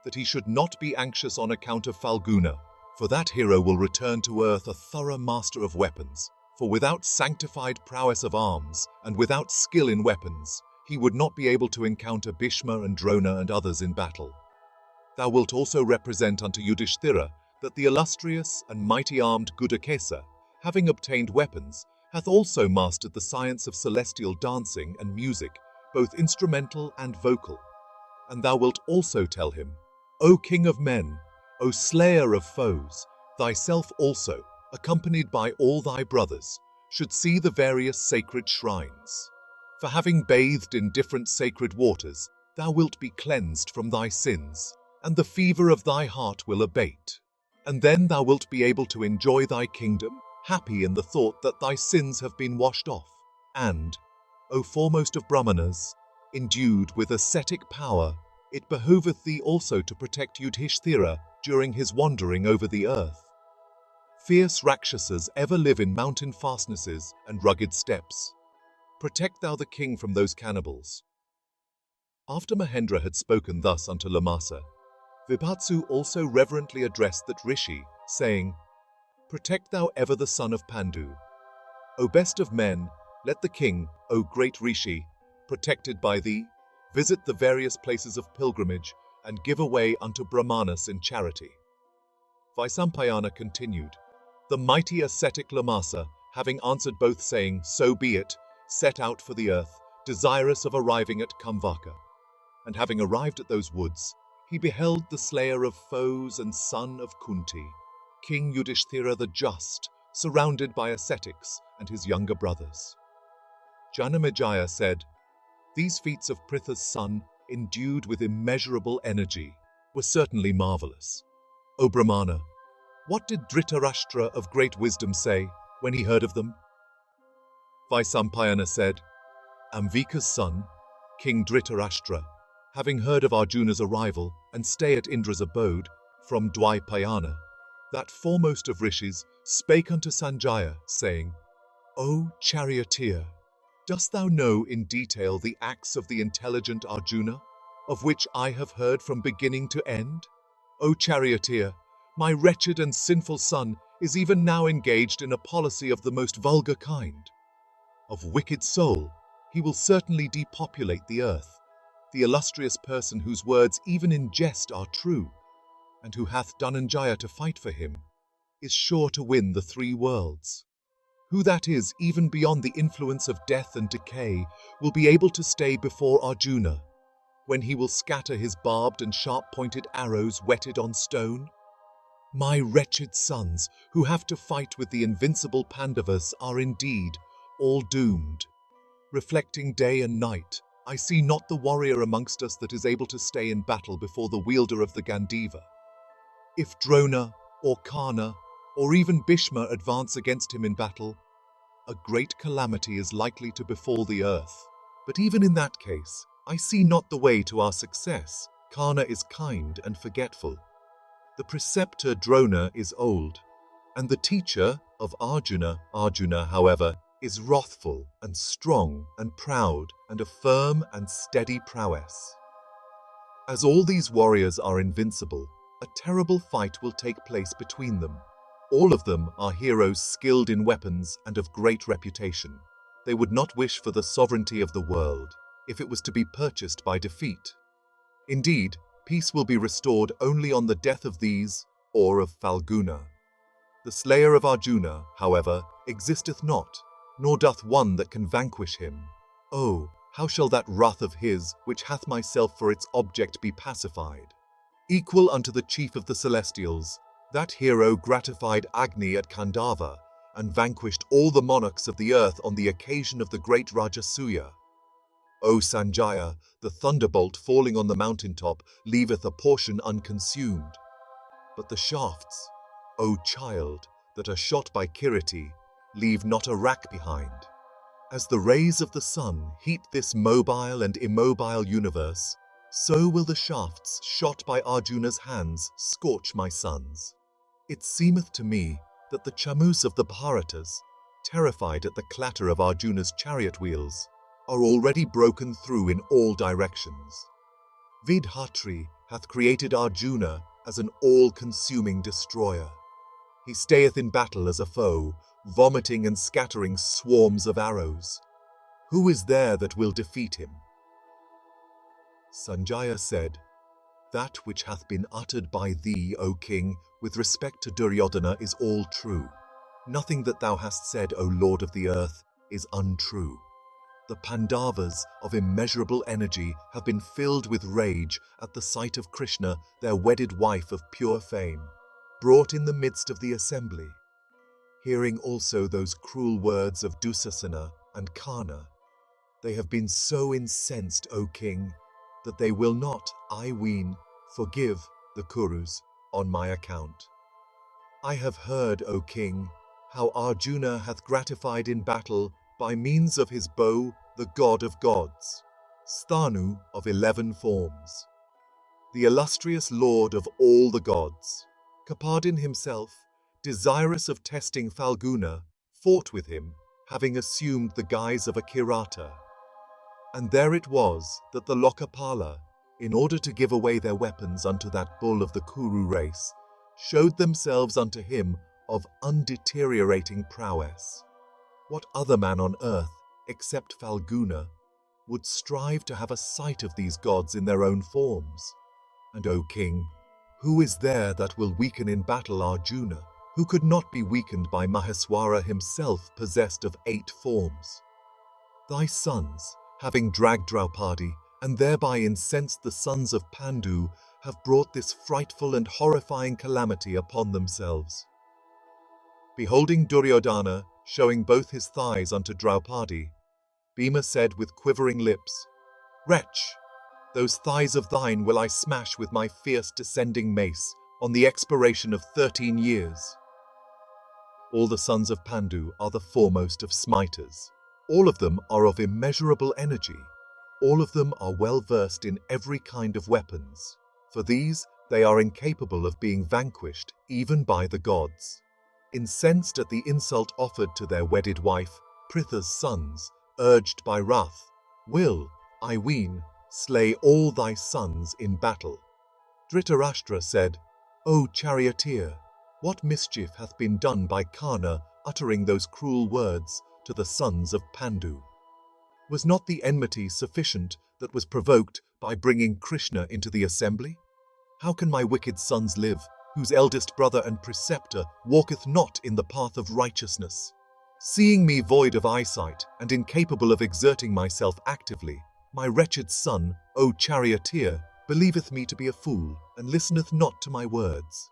that he should not be anxious on account of Falguna, for that hero will return to earth a thorough master of weapons, for without sanctified prowess of arms, and without skill in weapons, he would not be able to encounter Bhishma and Drona and others in battle. Thou wilt also represent unto Yudhishthira that the illustrious and mighty armed Gudakesa, having obtained weapons, hath also mastered the science of celestial dancing and music, both instrumental and vocal. And thou wilt also tell him, O King of men, O slayer of foes, thyself also, accompanied by all thy brothers, should see the various sacred shrines. For having bathed in different sacred waters, thou wilt be cleansed from thy sins, and the fever of thy heart will abate. And then thou wilt be able to enjoy thy kingdom, happy in the thought that thy sins have been washed off. And, O foremost of Brahmanas, endued with ascetic power, it behoveth thee also to protect Yudhishthira during his wandering over the earth. Fierce Rakshasas ever live in mountain fastnesses and rugged steppes. Protect thou the king from those cannibals. After Mahendra had spoken thus unto Lamasa, Vibhatsu also reverently addressed that rishi, saying, Protect thou ever the son of Pandu. O best of men, let the king, O great rishi, protected by thee, visit the various places of pilgrimage and give away unto Brahmanas in charity. Vaisampayana continued, The mighty ascetic Lamasa, having answered both saying, So be it, set out for the earth, desirous of arriving at Kamvaka. And having arrived at those woods, he beheld the slayer of foes and son of Kunti, King Yudhishthira the Just, surrounded by ascetics and his younger brothers. Janamejaya said, These feats of Pritha's son, endued with immeasurable energy, were certainly marvelous. O Brahmana, what did Dhritarashtra of great wisdom say when he heard of them? Vaisampayana said, Ambika's son, King Dhritarashtra, having heard of Arjuna's arrival and stay at Indra's abode from Dwaipayana, that foremost of rishis spake unto Sanjaya, saying, O charioteer, dost thou know in detail the acts of the intelligent Arjuna, of which I have heard from beginning to end? O charioteer, my wretched and sinful son is even now engaged in a policy of the most vulgar kind. Of wicked soul, he will certainly depopulate the earth, the illustrious person whose words even in jest are true, and who hath Dhananjaya to fight for him, is sure to win the 3 worlds. Who that is, even beyond the influence of death and decay, will be able to stay before Arjuna, when he will scatter his barbed and sharp-pointed arrows whetted on stone? My wretched sons, who have to fight with the invincible Pandavas, are indeed all doomed. Reflecting day and night, I see not the warrior amongst us that is able to stay in battle before the wielder of the Gandiva. If Drona, or Karna, or even Bhishma advance against him in battle, a great calamity is likely to befall the earth. But even in that case, I see not the way to our success. Karna is kind and forgetful. The preceptor Drona is old, and the teacher of Arjuna, however, is wrathful and strong and proud and of firm and steady prowess. As all these warriors are invincible, a terrible fight will take place between them. All of them are heroes skilled in weapons and of great reputation. They would not wish for the sovereignty of the world if it was to be purchased by defeat. Indeed, peace will be restored only on the death of these or of Falguna. The slayer of Arjuna, however, existeth not, nor doth one that can vanquish him. Oh, how shall that wrath of his, which hath myself for its object, be pacified? Equal unto the chief of the celestials, that hero gratified Agni at Khandava, and vanquished all the monarchs of the earth on the occasion of the great Rajasuya. O Sanjaya, the thunderbolt falling on the mountaintop leaveth a portion unconsumed. But the shafts, O child, that are shot by Kirati, leave not a rack behind. As the rays of the sun heat this mobile and immobile universe, so will the shafts shot by Arjuna's hands scorch my sons. It seemeth to me that the chamus of the Bharatas, terrified at the clatter of Arjuna's chariot wheels, are already broken through in all directions. Vidhatri hath created Arjuna as an all-consuming destroyer. He stayeth in battle as a foe, vomiting and scattering swarms of arrows. Who is there that will defeat him? Sanjaya said, That which hath been uttered by thee, O king, with respect to Duryodhana is all true. Nothing that thou hast said, O lord of the earth, is untrue. The Pandavas of immeasurable energy have been filled with rage at the sight of Krishna, their wedded wife of pure fame, brought in the midst of the assembly. Hearing also those cruel words of Dusasana and Karna, they have been so incensed, O king, that they will not, I ween, forgive the Kurus on my account. I have heard, O king, how Arjuna hath gratified in battle by means of his bow the god of gods, Sthanu of 11 forms. The illustrious lord of all the gods, Kapadin himself, desirous of testing Falguna, fought with him, having assumed the guise of a Kirata. And there it was that the Lokapala, in order to give away their weapons unto that bull of the Kuru race, showed themselves unto him of undeteriorating prowess. What other man on earth, except Falguna, would strive to have a sight of these gods in their own forms? And, O king, who is there that will weaken in battle Arjuna, who could not be weakened by Maheswara himself, possessed of 8 forms? Thy sons, having dragged Draupadi, and thereby incensed the sons of Pandu, have brought this frightful and horrifying calamity upon themselves. Beholding Duryodhana showing both his thighs unto Draupadi, Bhima said with quivering lips, Wretch, those thighs of thine will I smash with my fierce descending mace on the expiration of 13 years. All the sons of Pandu are the foremost of smiters. All of them are of immeasurable energy. All of them are well versed in every kind of weapons. For these, they are incapable of being vanquished even by the gods. Incensed at the insult offered to their wedded wife, Pritha's sons, urged by wrath, will, I ween, slay all thy sons in battle. Dhritarashtra said, O charioteer, what mischief hath been done by Karna uttering those cruel words to the sons of Pandu? Was not the enmity sufficient that was provoked by bringing Krishna into the assembly? How can my wicked sons live, whose eldest brother and preceptor walketh not in the path of righteousness? Seeing me void of eyesight and incapable of exerting myself actively, my wretched son, O charioteer, believeth me to be a fool, and listeneth not to my words.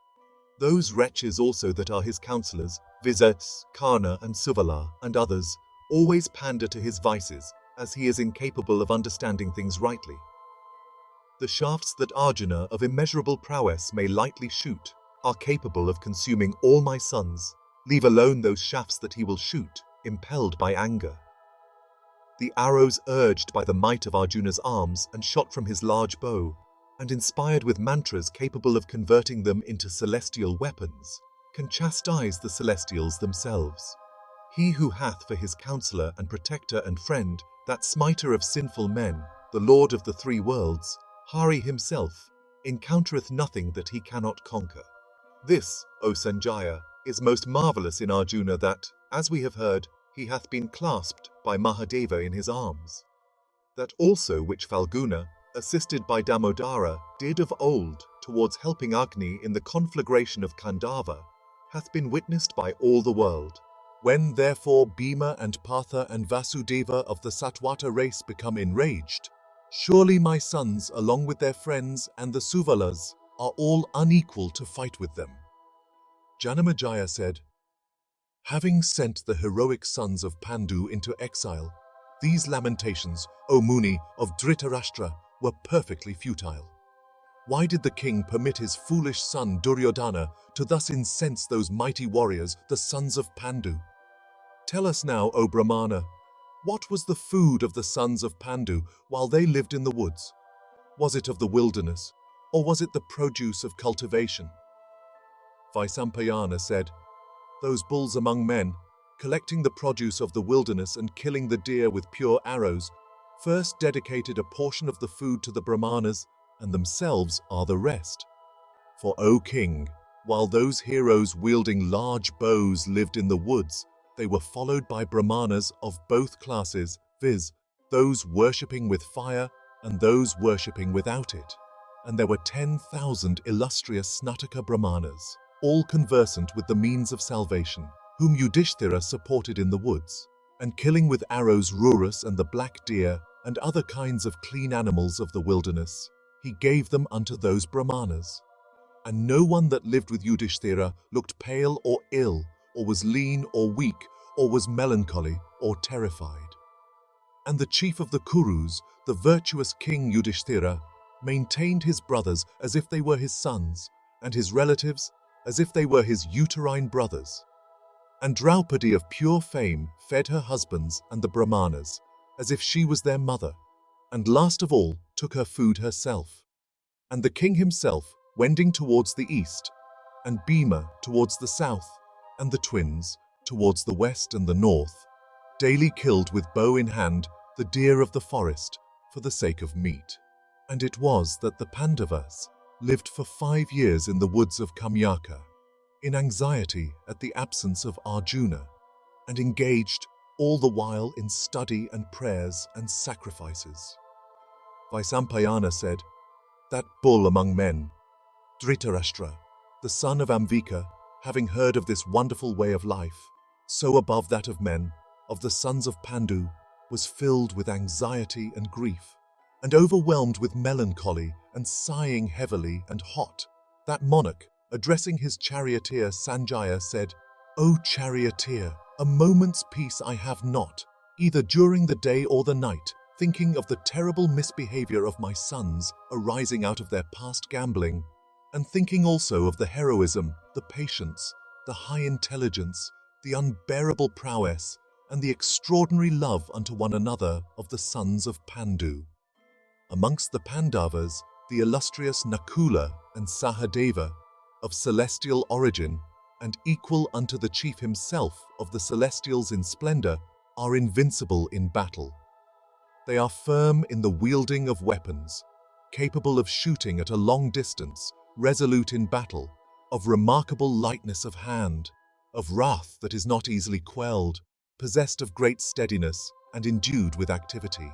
Those wretches also that are his counsellors, viz. Karna and Suvala and others, always pander to his vices, as he is incapable of understanding things rightly. The shafts that Arjuna of immeasurable prowess may lightly shoot are capable of consuming all my sons, leave alone those shafts that he will shoot, impelled by anger. The arrows urged by the might of Arjuna's arms and shot from his large bow, and inspired with mantras capable of converting them into celestial weapons, can chastise the celestials themselves. He who hath for his counsellor and protector and friend that smiter of sinful men, the Lord of the three worlds, Hari himself, encountereth nothing that he cannot conquer. This, O Sanjaya, is most marvellous in Arjuna that, as we have heard, he hath been clasped by Mahadeva in his arms. That also which Falguna, assisted by Damodara, did of old towards helping Agni in the conflagration of Kandava, hath been witnessed by all the world. When therefore Bhima and Partha and Vasudeva of the Satvata race become enraged, surely my sons, along with their friends and the Suvalas, are all unequal to fight with them. Janamejaya said, having sent the heroic sons of Pandu into exile, these lamentations, O Muni, of Dhritarashtra, were perfectly futile. Why did the king permit his foolish son Duryodhana to thus incense those mighty warriors, the sons of Pandu? Tell us now, O Brahmana, what was the food of the sons of Pandu while they lived in the woods? Was it of the wilderness, or was it the produce of cultivation? Vaisampayana said, those bulls among men, collecting the produce of the wilderness and killing the deer with pure arrows, first dedicated a portion of the food to the Brahmanas, and themselves are the rest. For, O king, while those heroes wielding large bows lived in the woods, they were followed by Brahmanas of both classes, viz., those worshipping with fire and those worshipping without it. And there were 10,000 illustrious Snataka Brahmanas, all conversant with the means of salvation, whom Yudhishthira supported in the woods, and killing with arrows Rurus and the black deer and other kinds of clean animals of the wilderness, he gave them unto those Brahmanas. And no one that lived with Yudhishthira looked pale or ill, or was lean or weak, or was melancholy or terrified. And the chief of the Kurus, the virtuous king Yudhishthira, maintained his brothers as if they were his sons, and his relatives as if they were his uterine brothers. And Draupadi of pure fame fed her husbands and the Brahmanas, as if she was their mother, and last of all took her food herself. And the king himself, wending towards the east, and Bhima towards the south, and the twins towards the west and the north, daily killed with bow in hand the deer of the forest for the sake of meat. And it was that the Pandavas lived for 5 years in the woods of Kamyaka, in anxiety at the absence of Arjuna, and engaged all the while in study and prayers and sacrifices. Vaisampayana said, that bull among men, Dhritarashtra, the son of Ambika, having heard of this wonderful way of life, so above that of men, of the sons of Pandu, was filled with anxiety and grief, and overwhelmed with melancholy and sighing heavily and hot. That monarch, addressing his charioteer Sanjaya, said, O charioteer, a moment's peace I have not, either during the day or the night, thinking of the terrible misbehavior of my sons arising out of their past gambling, and thinking also of the heroism, the patience, the high intelligence, the unbearable prowess, and the extraordinary love unto one another of the sons of Pandu. Amongst the Pandavas, the illustrious Nakula and Sahadeva, of celestial origin, and equal unto the chief himself of the celestials in splendor, are invincible in battle. They are firm in the wielding of weapons, capable of shooting at a long distance, resolute in battle, of remarkable lightness of hand, of wrath that is not easily quelled, possessed of great steadiness and endued with activity.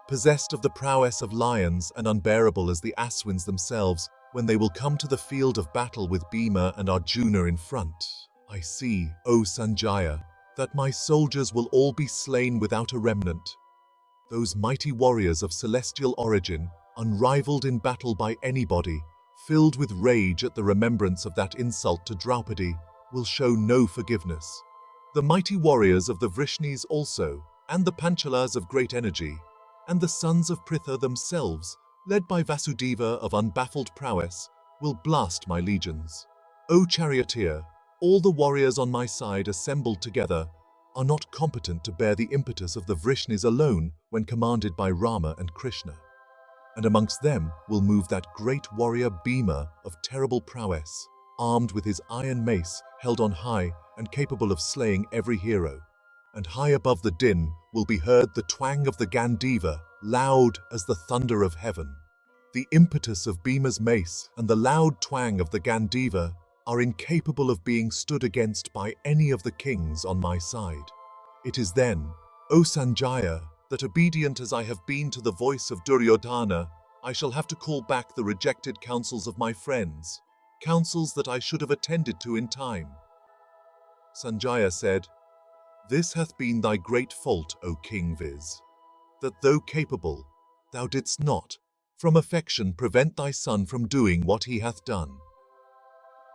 Possessed of the prowess of lions and unbearable as the Aswins themselves, when they will come to the field of battle with Bhima and Arjuna in front. I see, O Sanjaya, that my soldiers will all be slain without a remnant. Those mighty warriors of celestial origin, unrivaled in battle by anybody, filled with rage at the remembrance of that insult to Draupadi, will show no forgiveness. The mighty warriors of the Vrishnis also, and the Panchalas of great energy, and the sons of Pritha themselves, led by Vasudeva of unbaffled prowess, will blast my legions. O charioteer, all the warriors on my side assembled together are not competent to bear the impetus of the Vrishnis alone when commanded by Rama and Krishna. And amongst them will move that great warrior Bhima of terrible prowess, armed with his iron mace held on high and capable of slaying every hero. And high above the din will be heard the twang of the Gandiva, loud as the thunder of heaven. The impetus of Bhima's mace and the loud twang of the Gandiva are incapable of being stood against by any of the kings on my side. It is then, O Sanjaya, that obedient as I have been to the voice of Duryodhana, I shall have to call back the rejected counsels of my friends, counsels that I should have attended to in time. Sanjaya said, "This hath been thy great fault, O King Viz, that though capable, thou didst not, from affection, prevent thy son from doing what he hath done."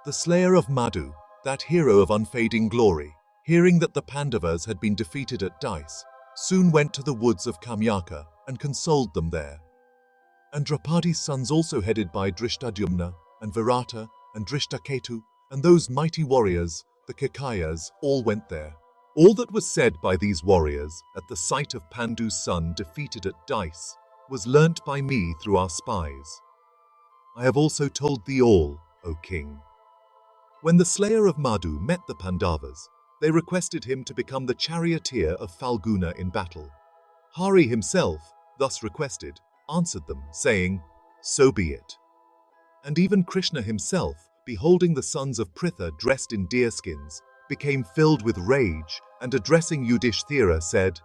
The slayer of Madhu, that hero of unfading glory, hearing that the Pandavas had been defeated at Dice, soon went to the woods of Kamyaka and consoled them there. And Draupadi's sons also, headed by Drishtadyumna and Virata and Drishtaketu and those mighty warriors, the Kakayas, all went there. All that was said by these warriors at the sight of Pandu's son defeated at Dice was learnt by me through our spies. I have also told thee all, O king. When the slayer of Madhu met the Pandavas, they requested him to become the charioteer of Falguna in battle. Hari himself, thus requested, answered them, saying, "So be it." And even Krishna himself, beholding the sons of Pritha dressed in deerskins, became filled with rage, and addressing Yudhishthira said,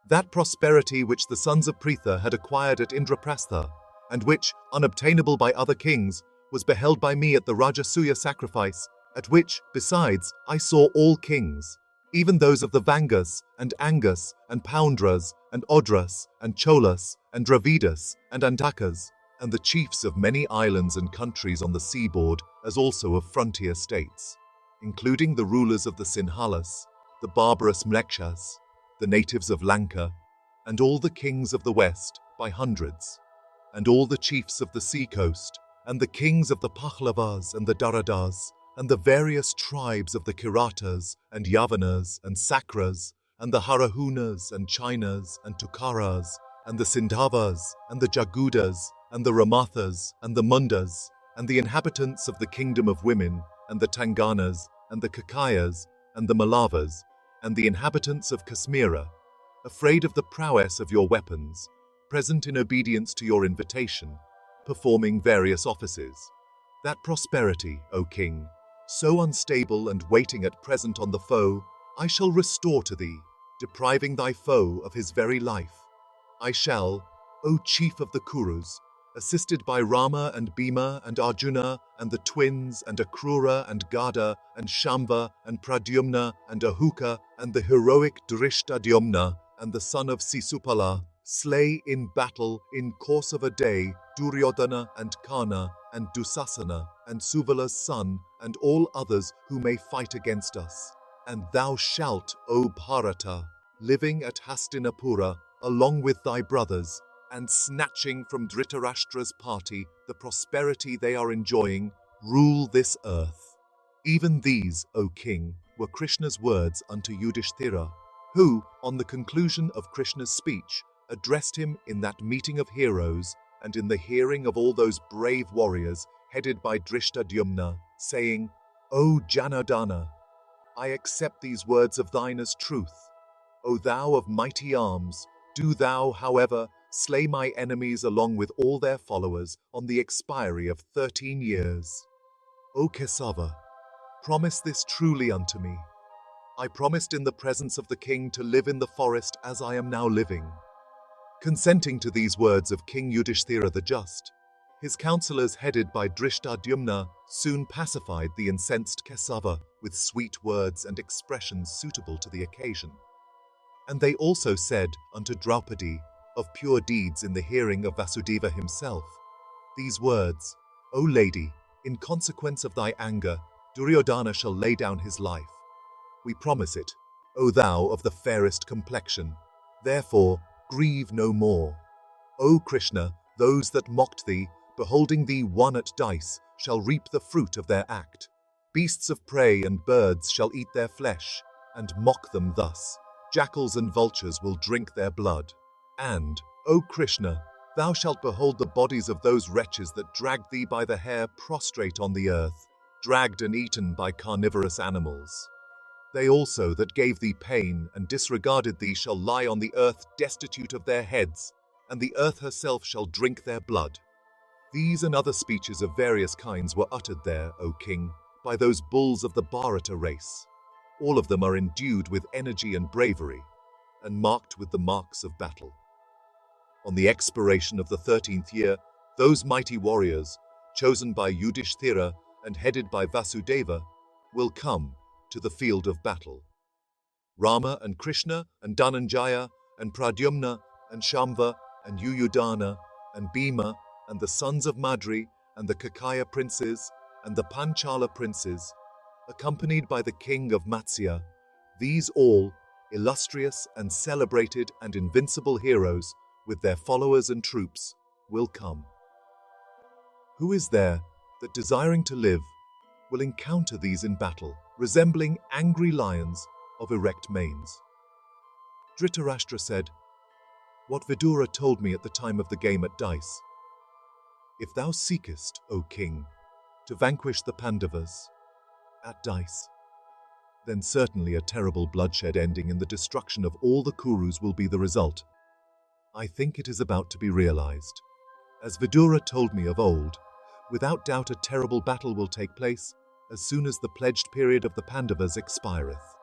"That prosperity which the sons of Pritha had acquired at Indraprastha, and which, unobtainable by other kings, was beheld by me at the Rajasuya sacrifice, at which, besides, I saw all kings, even those of the Vangas, and Angas, and Poundras, and Odras, and Cholas, and Dravidas, and Antakas, and the chiefs of many islands and countries on the seaboard, as also of frontier states, including the rulers of the Sinhalas, the barbarous Mlekshas, the natives of Lanka, and all the kings of the west, by hundreds, and all the chiefs of the sea-coast, and the kings of the Pahlavas and the Daradas, and the various tribes of the Kiratas, and Yavanas, and Sakras, and the Harahunas, and Chinas, and Tukaras, and the Sindhavas, and the Jagudas, and the Ramathas, and the Mundas, and the inhabitants of the kingdom of women, and the Tanganas, and the Kakayas, and the Malavas, and the inhabitants of Kasmira, afraid of the prowess of your weapons, present in obedience to your invitation, performing various offices. That prosperity, O king, so unstable and waiting at present on the foe, I shall restore to thee, depriving thy foe of his very life. I shall, O chief of the Kurus, assisted by Rama and Bhima and Arjuna and the twins and Akrura and Gada and Shamba and Pradyumna and Ahuka and the heroic Drishtadyumna and the son of Sisupala, slay in battle in course of a day Duryodhana and Karna and Dusasana and Suvala's son and all others who may fight against us. And thou shalt, O Bharata, living at Hastinapura along with thy brothers, and snatching from Dhritarashtra's party the prosperity they are enjoying, rule this earth. Even these, O king, were Krishna's words unto Yudhishthira, who, on the conclusion of Krishna's speech, addressed him in that meeting of heroes and in the hearing of all those brave warriors headed by Drishtadyumna, saying, O Janardana, I accept these words of thine as truth. O thou of mighty arms, do thou, however, slay my enemies along with all their followers on the expiry of 13 years. O Kesava, promise this truly unto me. I promised in the presence of the king to live in the forest as I am now living. Consenting to these words of King Yudhishthira the Just, His counselors, headed by Drishtadyumna, soon pacified the incensed Kesava with sweet words and expressions suitable to the occasion. And they also said unto Draupadi of pure deeds in the hearing of Vasudeva himself these words, O lady, in consequence of thy anger, Duryodhana shall lay down his life. We promise it, O thou of the fairest complexion. Therefore, grieve no more. O Krishna, those that mocked thee, beholding thee won at dice, shall reap the fruit of their act. Beasts of prey and birds shall eat their flesh, and mock them thus. Jackals and vultures will drink their blood. And, O Krishna, thou shalt behold the bodies of those wretches that dragged thee by the hair prostrate on the earth, dragged and eaten by carnivorous animals. They also that gave thee pain and disregarded thee shall lie on the earth destitute of their heads, and the earth herself shall drink their blood. These and other speeches of various kinds were uttered there, O king, by those bulls of the Bharata race. All of them are endued with energy and bravery, and marked with the marks of battle. On the expiration of the 13th year, those mighty warriors, chosen by Yudhishthira and headed by Vasudeva, will come to the field of battle. Rama and Krishna and Dhananjaya and Pradyumna and Shambha and Yuyudhana and Bhima and the sons of Madri and the Kakaya princes and the Panchala princes, accompanied by the king of Matsya, these all, illustrious and celebrated and invincible heroes, with their followers and troops, will come. Who is there that, desiring to live, will encounter these in battle, resembling angry lions of erect manes? Dhritarashtra said, what Vidura told me at the time of the game at dice. If thou seekest, O king, to vanquish the Pandavas at dice, then certainly a terrible bloodshed ending in the destruction of all the Kurus will be the result. I think it is about to be realized. As Vidura told me of old, without doubt a terrible battle will take place as soon as the pledged period of the Pandavas expireth.